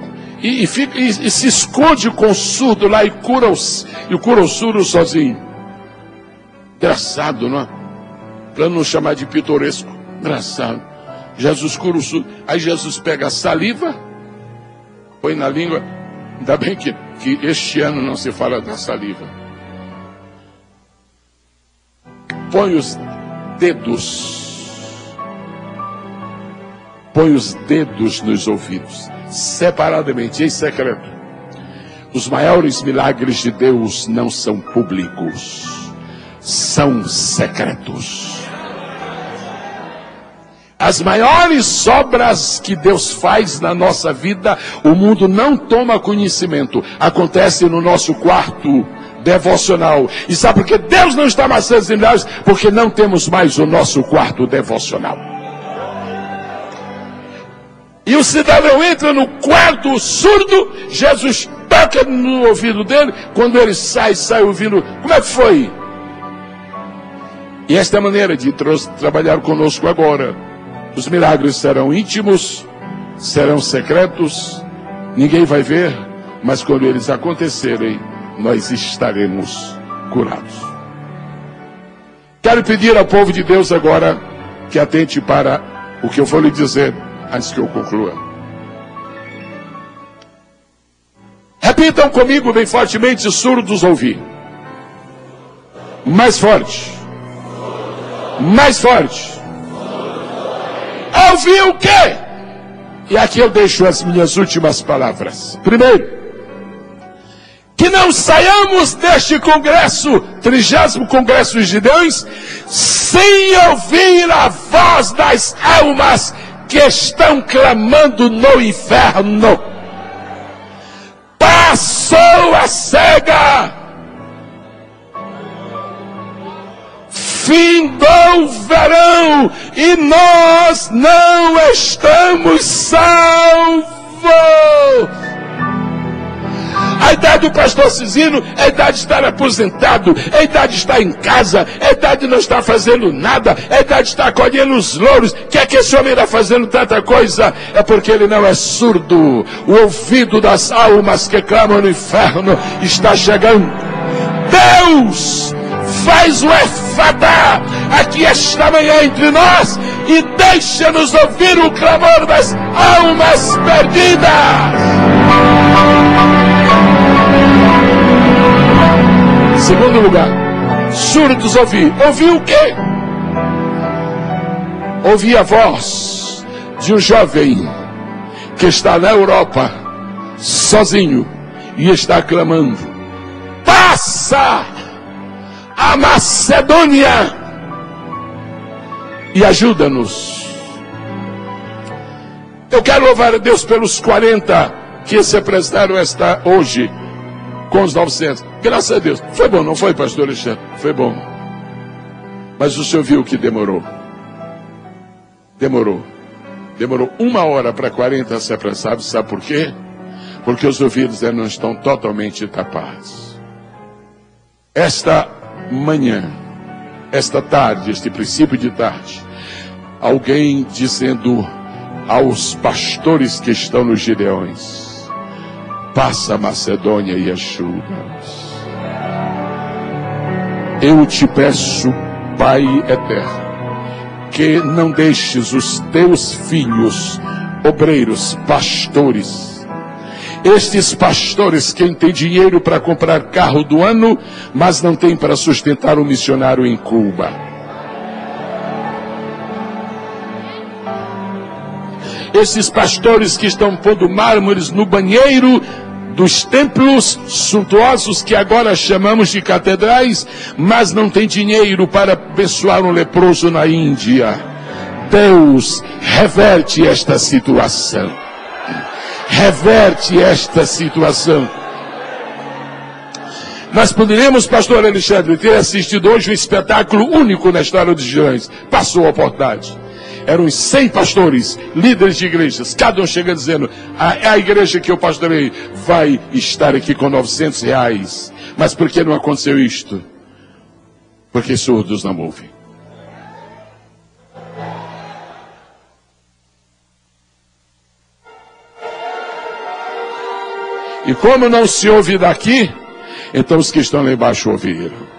e se esconde com o surdo lá e cura o surdo sozinho. Engraçado, não é? Para não chamar de pitoresco. Engraçado. Jesus cura o surdo. Aí Jesus pega a saliva, põe na língua. Ainda bem que este ano não se fala da saliva. Põe os dedos nos ouvidos, separadamente, em secreto. Os maiores milagres de Deus não são públicos, são secretos. As maiores obras que Deus faz na nossa vida, o mundo não toma conhecimento. Acontece no nosso quarto devocional. E sabe por que Deus não está amassando os milagres? Porque não temos mais o nosso quarto devocional. E o cidadão entra no quarto surdo, Jesus toca no ouvido dele, quando ele sai ouvindo. Como é que foi? E esta é a maneira de trabalhar conosco agora. Os milagres serão íntimos, serão secretos, ninguém vai ver, mas quando eles acontecerem, nós estaremos curados. Quero pedir ao povo de Deus agora que atente para o que eu vou lhe dizer antes que eu conclua. Repitam comigo bem fortemente, surdos ouvir. Mais forte. Mais forte. Ouvir o quê? E aqui eu deixo as minhas últimas palavras. Primeiro, que não saiamos deste congresso, 30º Congresso de Deus, sem ouvir a voz das almas que estão clamando no inferno. Passou a cega. Findou o verão e nós não estamos salvos. A idade do pastor Cisino é a idade de estar aposentado, é a idade de estar em casa, é a idade de não estar fazendo nada, é a idade de estar colhendo os louros. Que é que esse homem está fazendo tanta coisa? É porque ele não é surdo. O ouvido das almas que clamam no inferno está chegando. Deus faz o Efatá aqui esta manhã entre nós e deixa-nos ouvir o clamor das almas perdidas. Segundo lugar, surdos ouvir. Ouvir o quê? Ouvir a voz de um jovem que está na Europa, sozinho, e está clamando: passa a Macedônia e ajuda-nos. Eu quero louvar a Deus pelos 40 que se apresentaram hoje com os 900. Graças a Deus. Foi bom, não foi, pastor Alexandre? Foi bom. Mas o senhor viu que demorou. Demorou 1 hora para 40 se apressar. Sabe por quê? Porque os ouvidos não estão totalmente tapados. Esta manhã, esta tarde, este princípio de tarde, alguém dizendo aos pastores que estão nos Gideões: passa a Macedônia e ajuda-nos. Eu te peço, Pai eterno, que não deixes os teus filhos, obreiros, pastores, estes pastores que têm dinheiro para comprar carro do ano, mas não têm para sustentar um missionário em Cuba. Esses pastores que estão pondo mármores no banheiro dos templos suntuosos que agora chamamos de catedrais, mas não tem dinheiro para abençoar um leproso na Índia. Deus, reverte esta situação. Reverte esta situação. Nós poderíamos, pastor Alexandre, ter assistido hoje um espetáculo único na história dos Gideões. Passou a oportunidade. Eram 100 pastores, líderes de igrejas, cada um chega dizendo: a igreja que eu pastorei vai estar aqui com R$900. Mas por que não aconteceu isto? Porque surdos não ouvem. E como não se ouve daqui, então os que estão lá embaixo ouviram.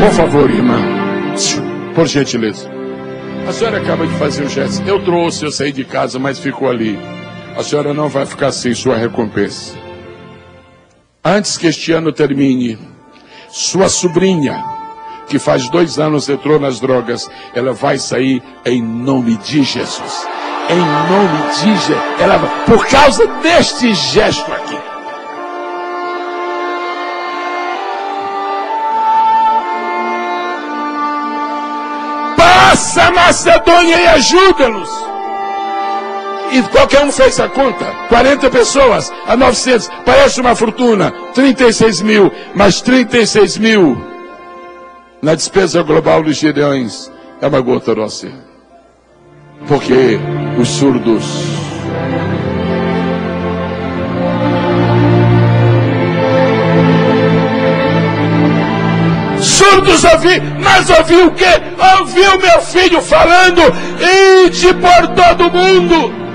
Por favor, irmã, por gentileza. A senhora acaba de fazer o gesto. Eu trouxe, eu saí de casa, mas ficou ali. A senhora não vai ficar sem sua recompensa. Antes que este ano termine, sua sobrinha, que faz 2 anos entrou nas drogas, ela vai sair em nome de Jesus. Em nome de Jesus. Ela vai, por causa deste gesto aqui. Passa a Macedônia e ajuda-nos. E qualquer um fez a conta. 40 pessoas a 900. Parece uma fortuna. 36 mil. Mas 36 mil na despesa global dos Gideões é uma gota do oceano. Porque os surdos ouvi, mas ouvi o quê? Ouvi o meu filho falando, ide por todo mundo.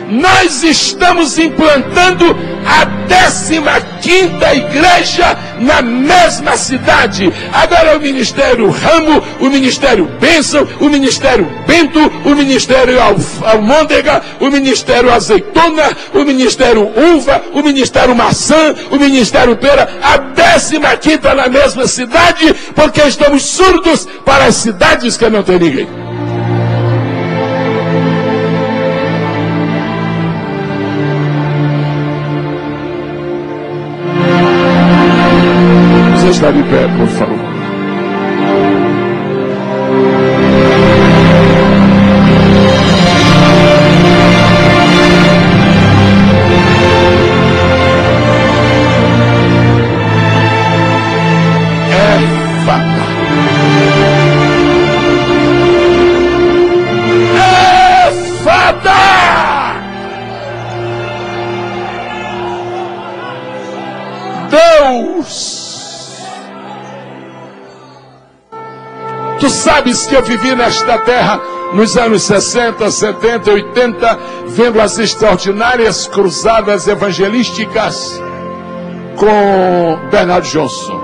Nós estamos implantando a 15ª igreja na mesma cidade. Agora é o Ministério Ramo, o Ministério Bênção, o Ministério Bento, o Ministério Almôndega, o Ministério Azeitona, o Ministério Uva, o Ministério Maçã, o Ministério Pera, a 15ª na mesma cidade, porque estamos surdos para as cidades que não tem ninguém. Está de pé, por favor. Tu sabes que eu vivi nesta terra nos anos 60, 70, 80, vendo as extraordinárias cruzadas evangelísticas com Bernard Johnson.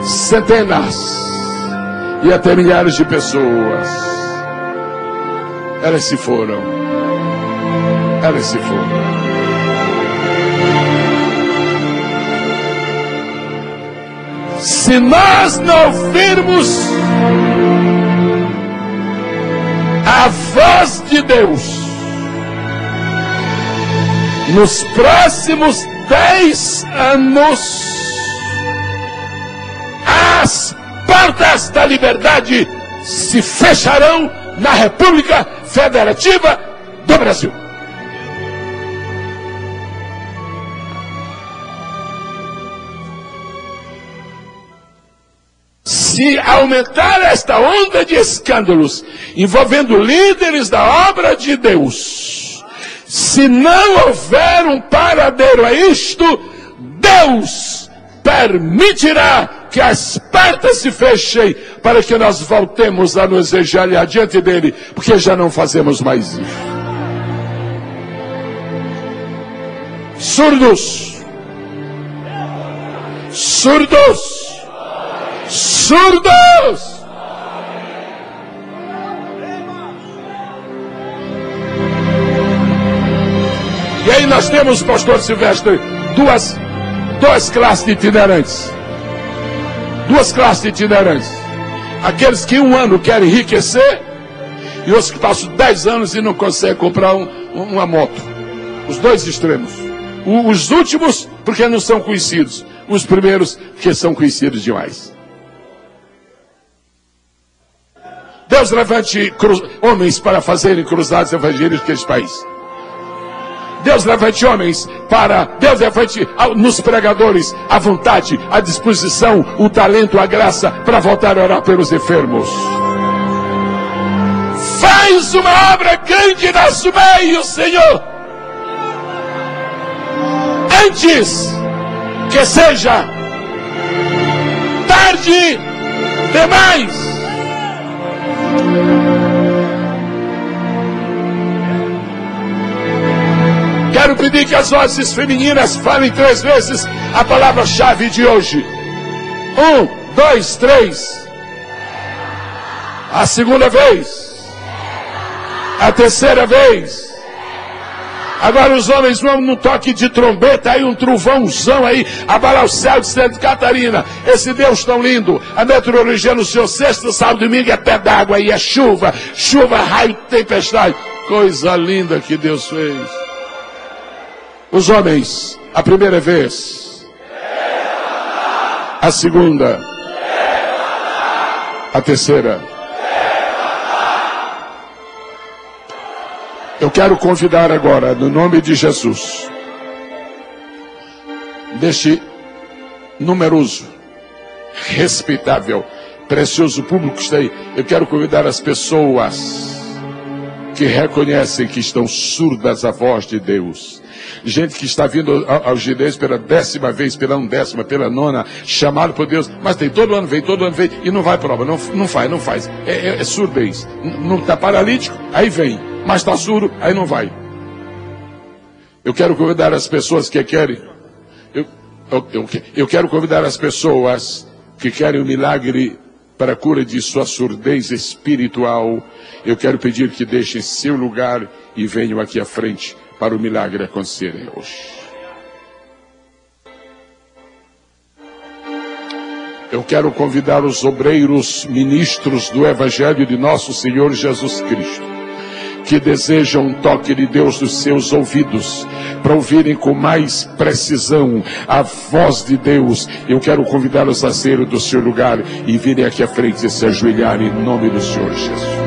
Centenas e até milhares de pessoas. Elas se foram. Elas se foram. Se nós não ouvirmos a voz de Deus, nos próximos 10 anos, as portas da liberdade se fecharão na República Federativa do Brasil. Se aumentar esta onda de escândalos envolvendo líderes da obra de Deus, se não houver um paradeiro a isto, Deus permitirá que as portas se fechem para que nós voltemos a nos ajoelhar diante dele, porque já não fazemos mais isso. Surdos, surdos, surdos. E aí nós temos, pastor Silvestre, duas classes de itinerantes. Duas classes de itinerantes. Aqueles que um ano querem enriquecer e os que passam 10 anos e não conseguem comprar uma moto. Os dois extremos. Os últimos porque não são conhecidos. Os primeiros porque são conhecidos demais. Deus levante homens para fazerem cruzadas evangélicas neste país. Deus levante homens Deus levante nos pregadores a vontade, a disposição, o talento, a graça para voltar a orar pelos enfermos. Faz uma obra grande em nosso meio, Senhor. antes que seja tarde demais. Quero pedir que as vozes femininas falem 3 vezes a palavra-chave de hoje. 1, 2, 3. A segunda vez. A terceira vez. Agora os homens vão num toque de trombeta, aí um trovãozão aí, abalar o céu de Santa Catarina. Esse Deus tão lindo. A meteorologia anunciou sexta, sábado, domingo é pé d'água, aí é chuva, raio, tempestade. Coisa linda que Deus fez. Os homens, a primeira vez. A segunda. A terceira. Eu quero convidar agora, no nome de Jesus, deste numeroso, respeitável, precioso público que está aí, eu quero convidar as pessoas que reconhecem que estão surdas à voz de Deus. Gente que está vindo aos Gideões pela 10ª vez, pela 11ª, pela 9ª, chamado por Deus, mas tem todo ano vem, e não vai prova, não faz. É surdez. Não está paralítico, aí vem. Mas está surdo, aí não vai. Eu quero convidar as pessoas que querem. Eu quero convidar as pessoas que querem o milagre para a cura de sua surdez espiritual. Eu quero pedir que deixem seu lugar e venham aqui à frente para o milagre acontecer hoje. Eu quero convidar os obreiros, ministros do Evangelho de nosso Senhor Jesus Cristo, que desejam um toque de Deus nos seus ouvidos, para ouvirem com mais precisão a voz de Deus. Eu quero convidá-los a sair do seu lugar e virem aqui à frente e se ajoelharem em nome do Senhor Jesus.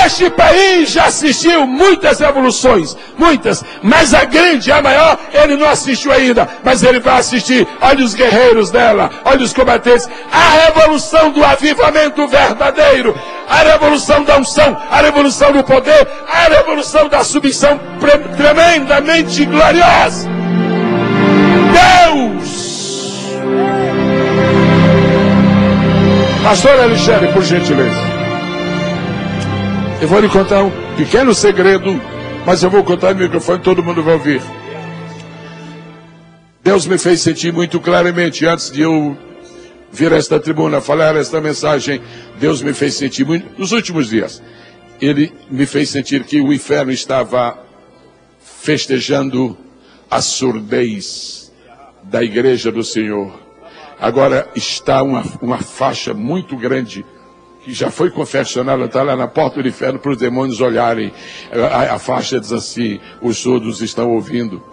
Este país já assistiu muitas revoluções, muitas, mas a grande, a maior, ele não assistiu ainda, mas ele vai assistir. Olha os guerreiros dela, olha os combatentes, a revolução do avivamento verdadeiro, a revolução da unção, a revolução do poder, a revolução da submissão tremendamente gloriosa. Deus! Pastor Alexandre, por gentileza. Eu vou lhe contar um pequeno segredo, mas eu vou contar no microfone, todo mundo vai ouvir. Deus me fez sentir muito claramente, antes de eu vir a esta tribuna, falar esta mensagem, Deus me fez sentir muito, nos últimos dias, Ele me fez sentir que o inferno estava festejando a surdez da igreja do Senhor. Agora está uma faixa muito grande, que já foi confeccionada, está lá na porta do inferno para os demônios olharem. A faixa diz assim: os surdos estão ouvindo.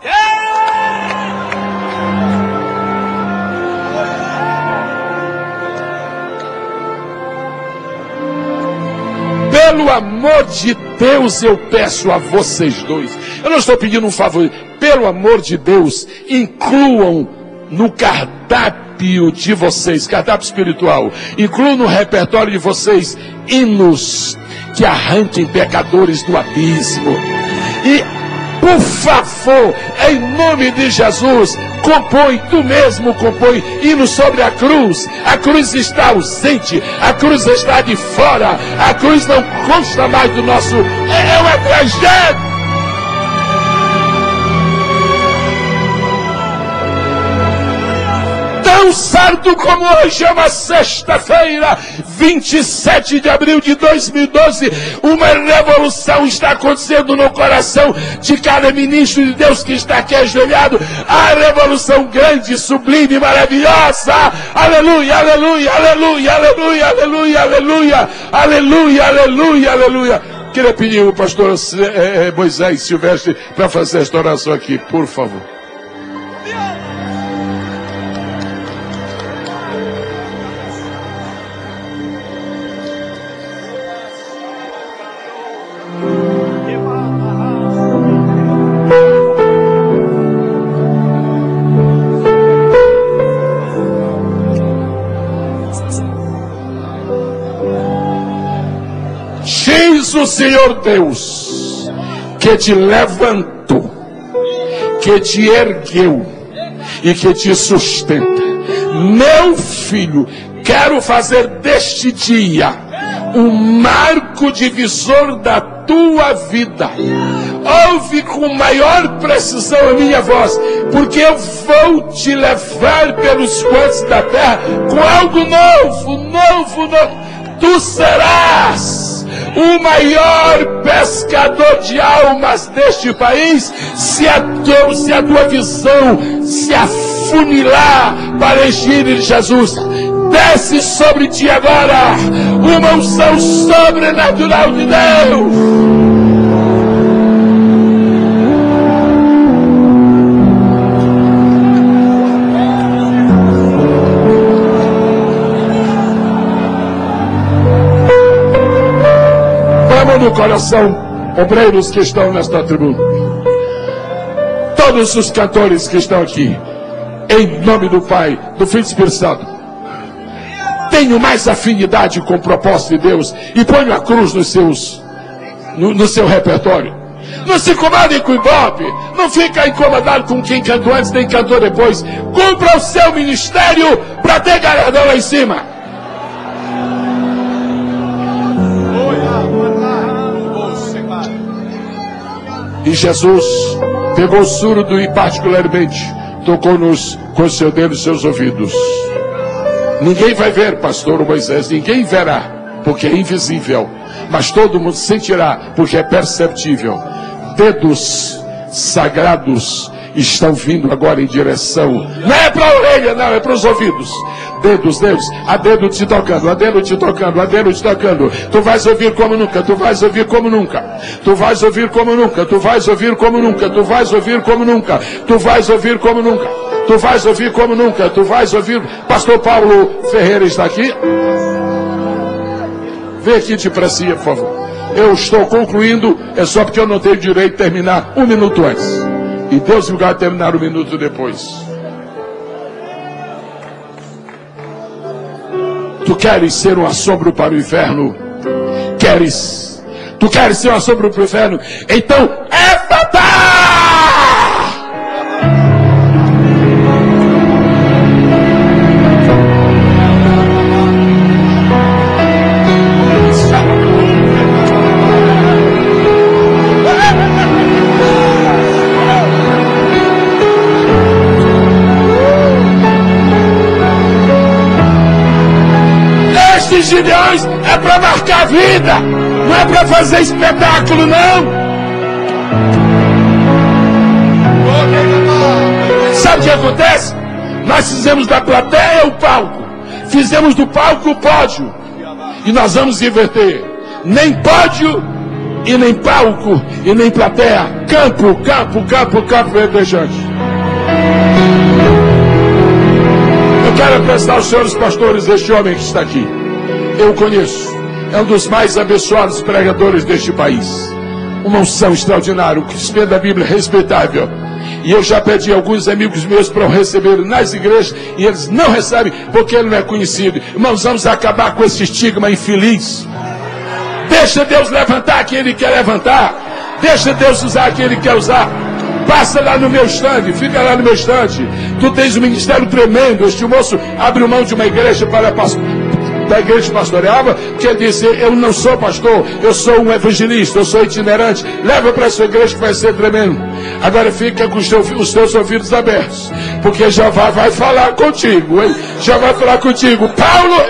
Pelo amor de Deus, eu peço a vocês dois, eu não estou pedindo um favor, pelo amor de Deus, incluam no cardápio de vocês, cardápio espiritual, incluam no repertório de vocês hinos que arranquem pecadores do abismo. E, por favor, em nome de Jesus, tu mesmo compõe hinos sobre a cruz. A cruz está ausente, a cruz está de fora, a cruz não consta mais do nosso, é um evangelho. Tão certo como hoje é uma sexta-feira, 27 de abril de 2012, uma revolução está acontecendo no coração de cada ministro de Deus que está aqui ajoelhado. A revolução grande, sublime, maravilhosa. Aleluia, aleluia, aleluia, aleluia, aleluia, aleluia, aleluia, aleluia, aleluia. Queria pedir o pastor Moisés Silvestre para fazer esta oração aqui, por favor. o Senhor Deus, que te levantou, que te ergueu e que te sustenta. Meu filho, quero fazer deste dia um marco divisor da tua vida. Ouve com maior precisão a minha voz, porque eu vou te levar pelos cantos da terra com algo novo. Tu serás o maior pescador de almas deste país, se a tua visão se afunilar para encher de Jesus. Desce sobre ti agora uma unção sobrenatural de Deus. Vamos no coração, obreiros que estão nesta tribuna, todos os cantores que estão aqui, em nome do Pai, do Filho e do Espírito Santo. Tenho mais afinidade com o propósito de Deus e ponho a cruz no seu repertório. Não se incomodem com o Ibope, não fica incomodado com quem cantou antes nem cantou depois. Cumpra o seu ministério para ter galardão lá em cima. E Jesus pegou o surdo e particularmente tocou-nos com o seu dedo e seus ouvidos. Ninguém vai ver, pastor Moisés, ninguém verá, porque é invisível, mas todo mundo sentirá, porque é perceptível. Dedos sagrados estão vindo agora em direção, não é para a orelha, não, é para os ouvidos. Dedos, há dedo te tocando, há dedo te tocando, há dedo te tocando. Tu vais ouvir como nunca, tu vais ouvir como nunca, tu vais ouvir como nunca, tu vais ouvir como nunca, tu vais ouvir como nunca, tu vais ouvir como nunca, tu vais ouvir como nunca, tu vais ouvir. Pastor Paulo Ferreira está aqui. Vem aqui depressa, por favor. Eu estou concluindo, é só porque eu não tenho direito de terminar 1 minuto antes. E Deus vai terminar 1 minuto depois. Tu queres ser um assombro para o inferno? Tu queres ser um assombro para o inferno? Então, Éfata! Gideões é para marcar a vida, não é para fazer espetáculo, não. Sabe o que acontece? Nós fizemos da plateia o palco, fizemos do palco o pódio, e nós vamos inverter. Nem pódio, e nem palco, e nem plateia. Campo verdejante. Eu quero apresentar aos senhores pastores este homem que está aqui. Eu conheço, é um dos mais abençoados pregadores deste país. Uma unção extraordinária, um cristão da Bíblia respeitável. E eu já pedi a alguns amigos meus para o receber nas igrejas, e eles não recebem porque ele não é conhecido. Irmãos, vamos acabar com esse estigma infeliz. Deixa Deus levantar quem Ele quer levantar. Deixa Deus usar quem Ele quer usar. Passa lá no meu estande, fica lá no meu estande. Tu tens um ministério tremendo. Este moço abriu mão de uma igreja para da igreja pastoreava, que ele disse: eu não sou pastor, eu sou um evangelista, eu sou itinerante. Leva para a sua igreja que vai ser tremendo. Agora fica com os teus ouvidos abertos, porque Jeová vai falar contigo, hein? Já vai falar contigo. Paulo,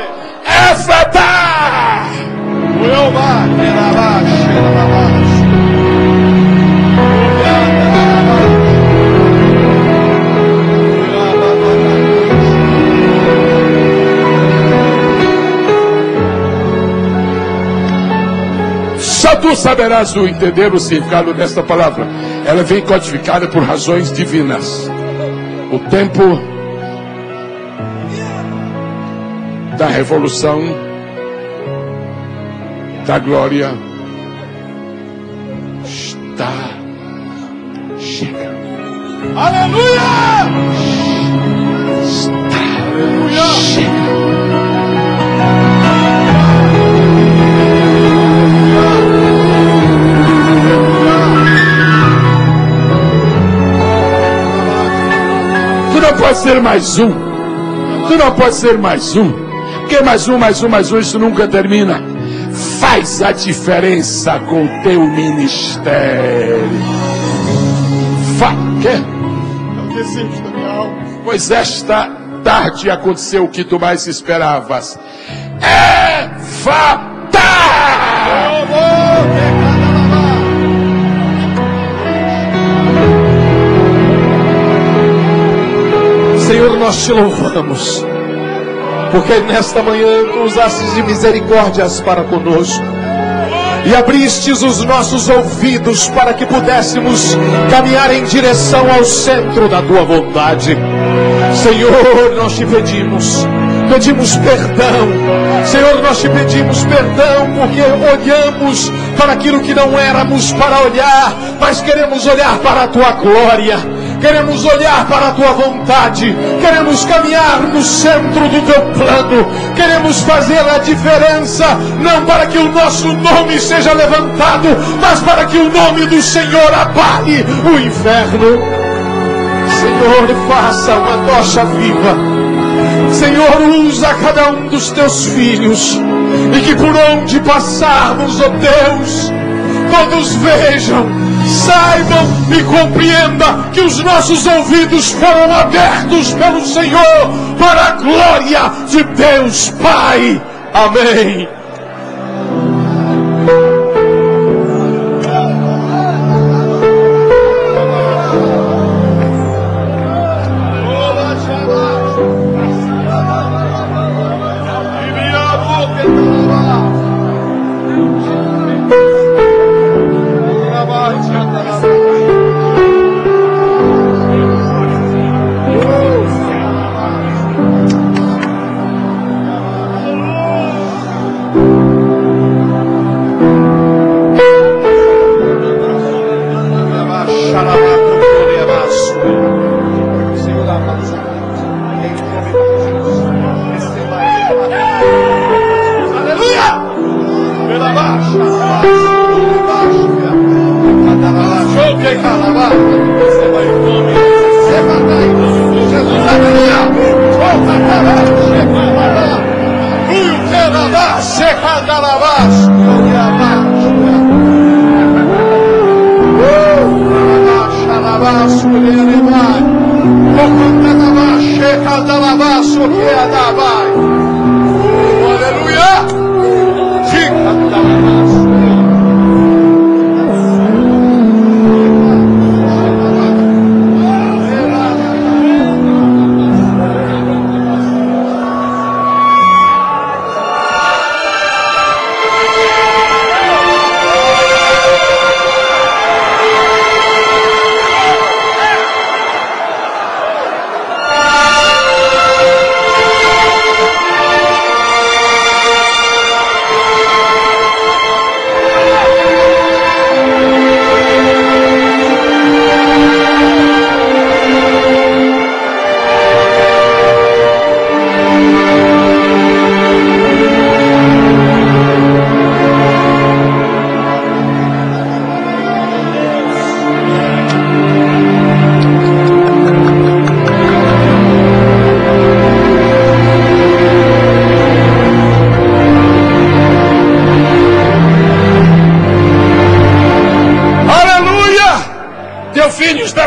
Éfata! Só tu saberás entender o significado desta palavra. Ela vem codificada por razões divinas. O tempo da revolução, da glória, está chegando. Aleluia! Está chegando. pode ser mais um. Tu não pode ser mais um. Porque mais um, isso nunca termina. Faz a diferença com o teu ministério. Quê? Pois esta tarde aconteceu o que tu mais esperavas. Senhor, nós te louvamos, porque nesta manhã tu usastes de misericórdias para conosco e abristes os nossos ouvidos para que pudéssemos caminhar em direção ao centro da tua vontade. Senhor, nós te pedimos perdão. Senhor, nós te pedimos perdão porque olhamos para aquilo que não éramos para olhar, mas queremos olhar para a tua glória, queremos olhar para a tua vontade, queremos caminhar no centro do teu plano, queremos fazer a diferença, não para que o nosso nome seja levantado, mas para que o nome do Senhor abale o inferno. Senhor, faça uma tocha viva. Senhor, usa cada um dos teus filhos, e que por onde passarmos, ó Deus, todos vejam, saibam e compreendam que os nossos ouvidos foram abertos pelo Senhor para a glória de Deus Pai. Amém.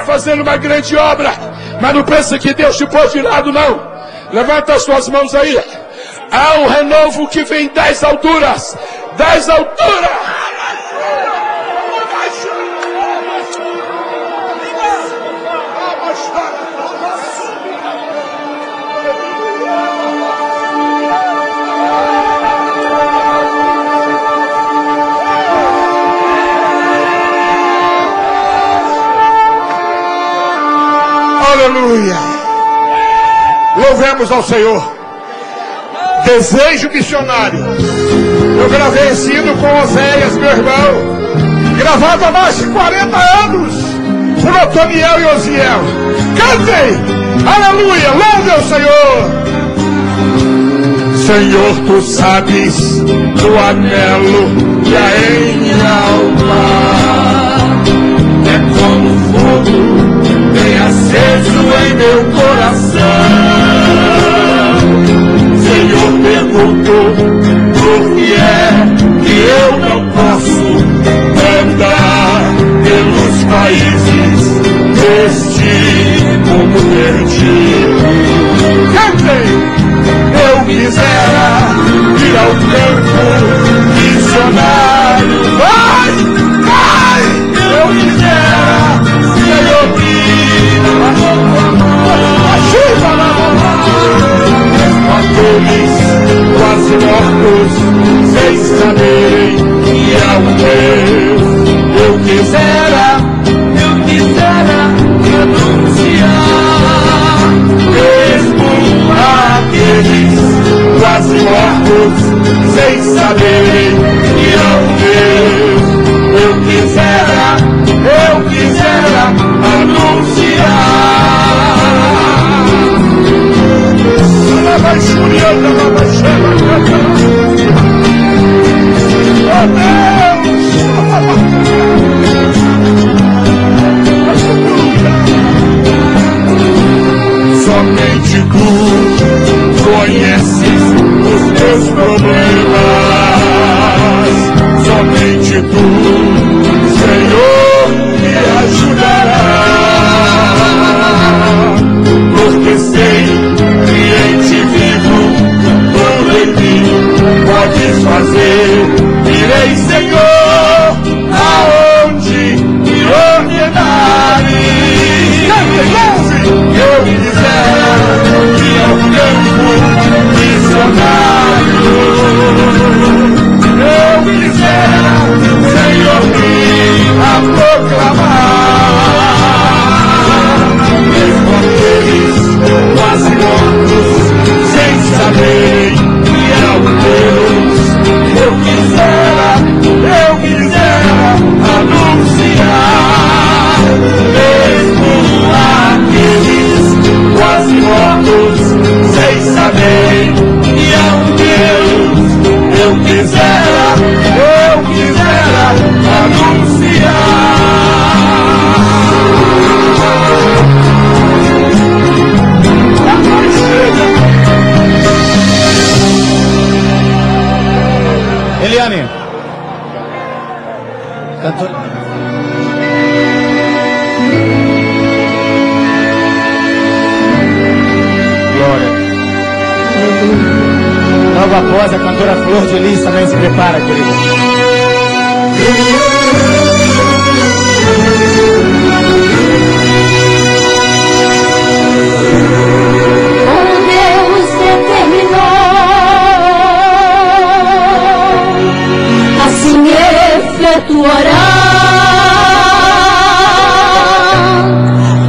Fazendo uma grande obra, mas não pensa que Deus te pôs de lado, não. Levanta as suas mãos aí. Há um renovo que vem das alturas, das alturas. Aleluia! Louvemos ao Senhor. Desejo missionário. Eu gravei esse hino com Oséias, meu irmão, gravado há mais de 40 anos por Otoniel e Osiel. Cantem! Aleluia! Louve ao Senhor! Senhor, tu sabes do anelo que há em minha alma. É como fogo, vem assim. aceso em meu coração. Senhor perguntou por que é que eu não posso andar pelos países deste mundo perdido. Cantem! Eu quisera ir ao campo missionário. Vai! Vai! Eu quisera ser ouvido mesmo aqueles quase mortos sem saberem que é o Deus. Eu quisera anunciar mesmo aqueles quase mortos sem saberem que é o Deus. Eu quisera anunciar. Oh Deus! Somente tu conheces os meus problemas. Somente tu, Senhor, me ajudará. Porque sei que em ti vivo, tudo em mim podes fazer. Irei, Senhor, aonde me ordenares. Eu quisera ir ao campo missionário. Eu quisera, Senhor, vir a proclamar mesmo aqueles quase mortos sem saberem que é o Deus. Eu quisera anunciar mesmo aqueles quase mortos sem saberem que é um Deus. Eu quisera anunciar. Eliane, cantor. Logo após, a cantora Flor de Lis também se prepara, querido. Oh, Deus determinou, assim efetuará,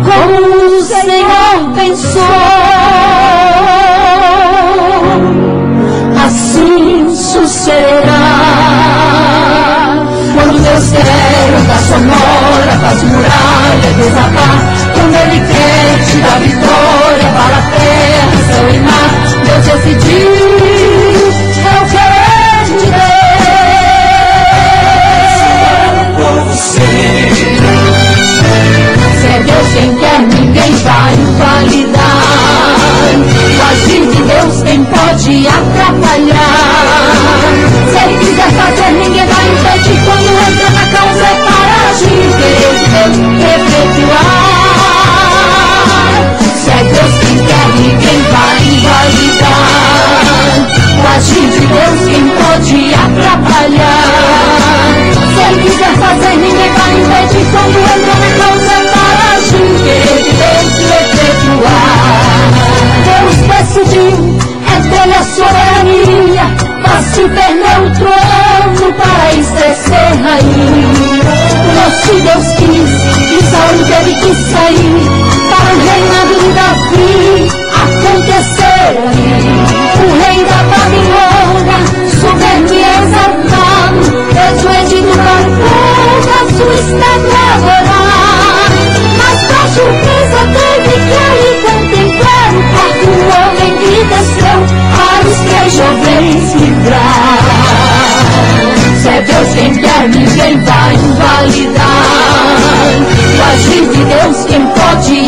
como o Senhor pensou. Quando Deus quer onda sonora, faz muralha desabar. Quando Ele quer te dar vitória para a terra, céu e mar, Deus decidiu, é o querer de Deus. Se é Deus quem quer, ninguém vai invalidar. O agir de Deus quem pode atrapalhar. Se Ele quiser fazer, ninguém vai impedir. Quando entra na causa é para agir, querer efetuar. Se é Deus quem quer, ninguém vai invalidar. O agir de Deus quem pode atrapalhar. Se Ele quiser fazer, ninguém vai impedir. Quando entra na causa é para agir, querer efetuar. Deus decidiu, é dele a soberania. Basta ter neutro trono para exercer rainha. Nosso Deus quis, e Saul teve que sair para o reinado de Davi acontecer aí. O rei da Babilônia, soberbo e exaltado, persuadido para o povo a sua estátua adorar. Mas pra surpresa teve que aí contemplar o quarto homem que desceu para os 3 jovens livrar. Se é Deus quem quer, ninguém vai invalidar. O agir de Deus quem pode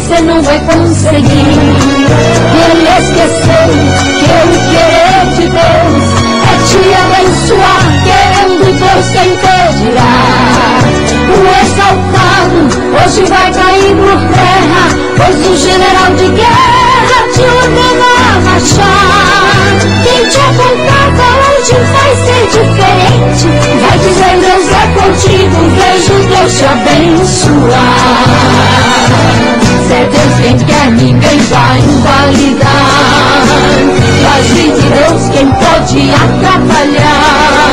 você não vai conseguir. Ele esqueceu que o querer de Deus é te abençoar, querendo Deus quem impedirá. O exaltado hoje vai cair por terra, pois o general de guerra te ordena a marchar. Quem te apontava hoje vai ser diferente, vai dizer Deus é contigo, vejo Deus te abençoar. Se é Deus quem quer, ninguém vai invalidar. O agir de Deus quem pode atrapalhar.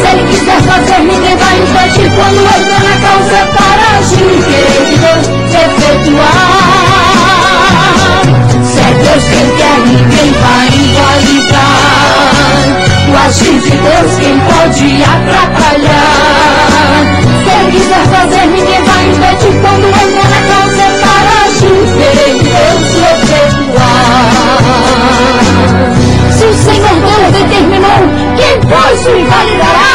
Se Ele quiser fazer, ninguém vai impedir. Quando entra na causa para agir, o querer de Deus se efetuar. Se é Deus quem quer, ninguém vai invalidar. O agir de Deus quem pode atrapalhar. Se Ele quiser fazer, ninguém vai impedir. Quando entra na causa para agir, o querer de Deus se efetuar. Se o Senhor Deus determinou, quem pois o invalidará?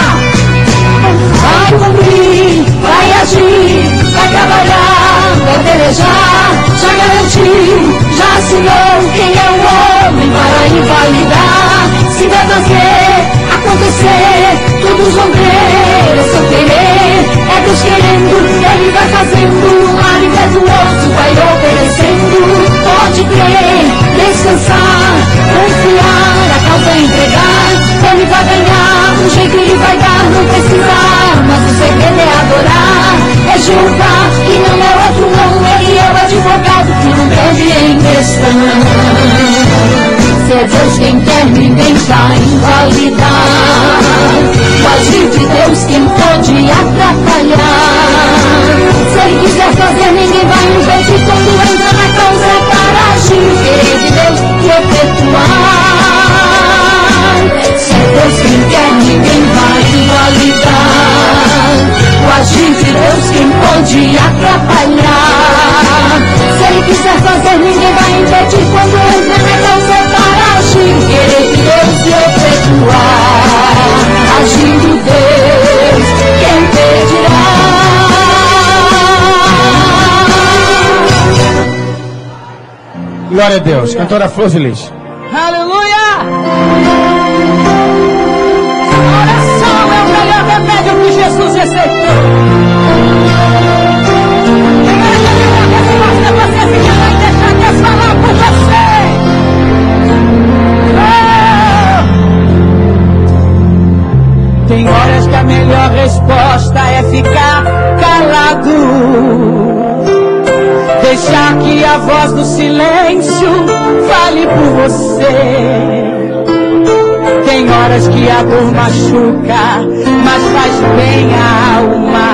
Vai cumprir, vai agir, vai trabalhar, vai pelejar, já garantiu, já assinou. Quem é o homem para invalidar? Se vai fazer acontecer, todos vão crer, é seu querer, é Deus querendo, Ele vai fazendo, o mar impetuoso vai obedecendo. Pode crer, descansar, confiar, a causa entregar, Ele vai ganhar, do jeito Ele vai dar, não precisar, mas o segredo é adorar. É Jeová, que não é outro não, Ele é o advogado que não perde em questão. Se é Deus quem quer, ninguém vai invalidar. O agir de Deus quem pode atrapalhar. Se Ele quiser fazer, ninguém vai impedir. Quando entra na causa para agir, o querer de Deus se efetuar. Se é Deus quem quer, ninguém vai invalidar. O agir de Deus quem pode atrapalhar. Se Ele quiser fazer, ninguém vai impedir. Quando entra na causa para agir, o querer de Deus se efetuar. Agindo Deus, quem impedirá? Glória a Deus. Cantora Flor de Lis. Aleluia! Oração é o melhor remédio que Jesus receitou. Você fica lá e deixa Deus falar por você. Tem horas que a melhor resposta é ficar calado. Deixar que a voz do silêncio fale por você. Tem horas que a dor machuca, mas faz bem a alma.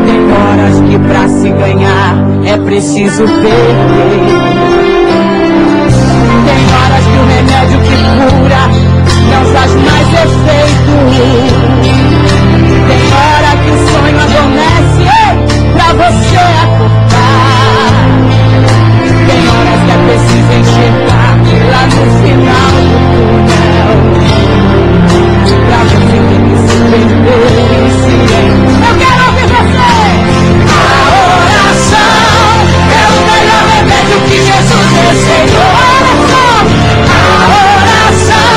Tem horas que pra se ganhar é preciso perder. Tem horas que o remédio que cura não faz mais efeito. Tem hora que o sonho adormece pra você acordar. Tem horas que é preciso enxergar lá no final do túnel, pra você ter que se perder em silêncio. Eu quero ouvir você! A oração é o melhor remédio que Jesus receitou. A oração,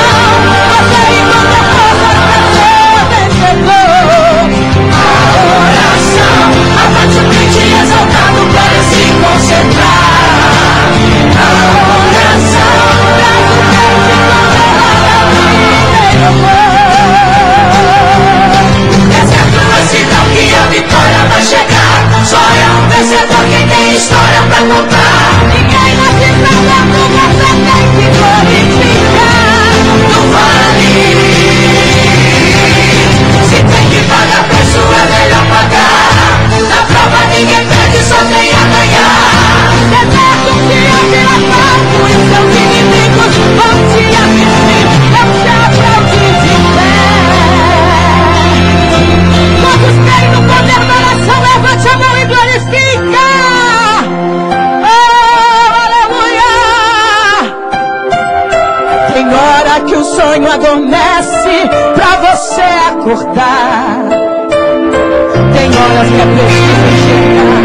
você encontra força pra ser vencedor. A oração, abate o crente exaltado para se concentrar. A oração, traz o crente com é certo a sinal que a vitória vai chegar. Só é um vencedor quem tem história pra contar. Ninguém nasce sabendo, você tem que glorificar. No vale, se tem que pagar preço é melhor pagar. Na prova ninguém perde, só tem a ganhar. Deserto que é dilatado e seus inimigos vão te assistir. Eu te aplaudi de pé. Todos creem no poder da oração, levante a mão e glorifica. Oh, aleluia! Tem hora que o sonho adormece pra você acordar. Tem horas que é preciso enxergar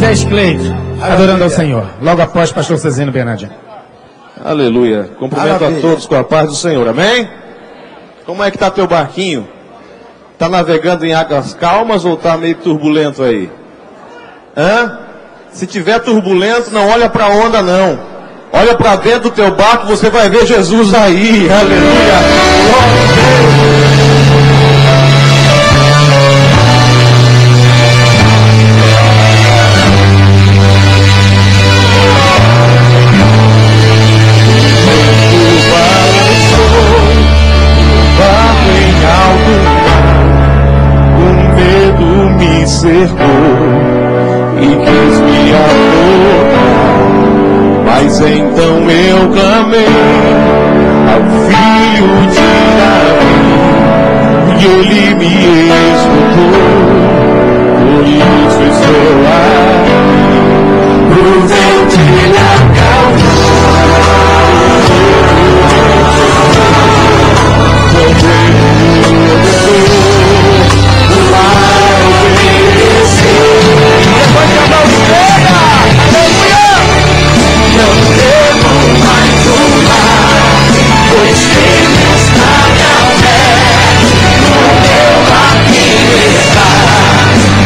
Moisés Cleito, adorando ao Senhor. Logo após, pastor Cezino Bernardino. Aleluia. Cumprimento a todos com a paz do Senhor. Amém? Como é que tá teu barquinho? Tá navegando em águas calmas ou tá meio turbulento aí? Hã? Se tiver turbulento, não olha para a onda não. Olha para dentro do teu barco, você vai ver Jesus aí. Aleluia. Glória a Deus. Cercou e quis me afogar, mas então eu clamei ao filho de Davi e ele me escutou. Por isso estou aqui, o vento te acalmou.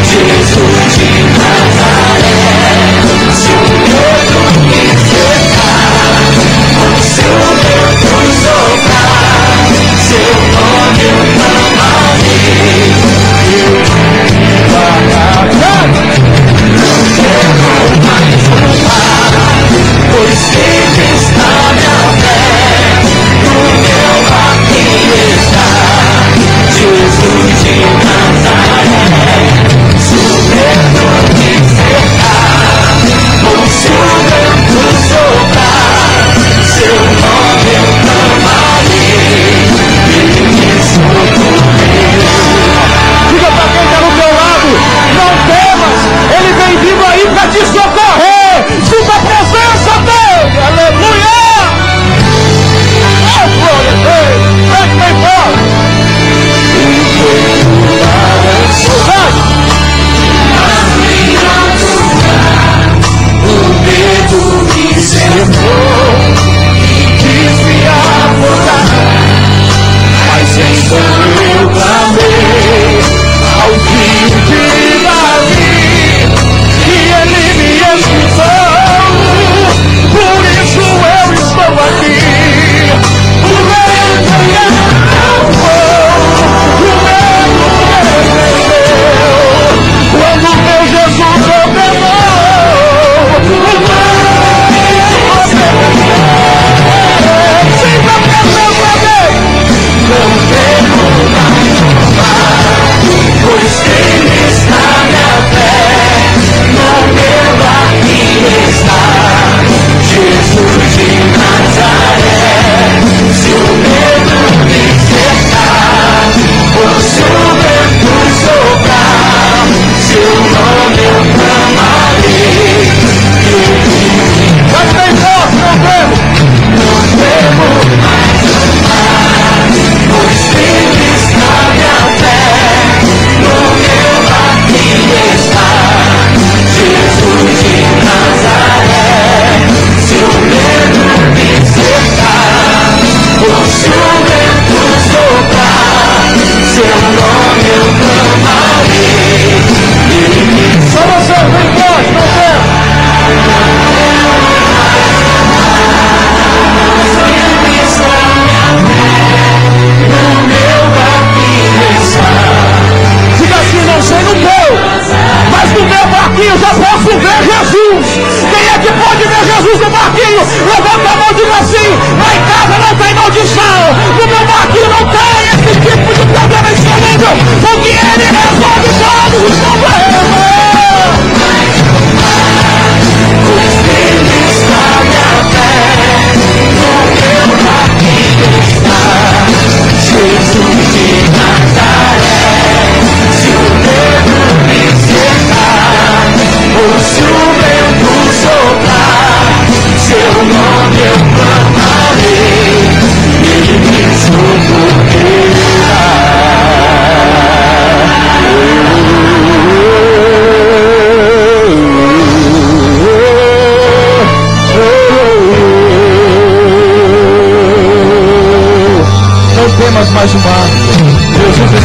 Jesus de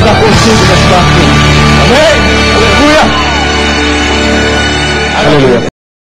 está contigo neste barco. Amém? Aleluia! Aleluia!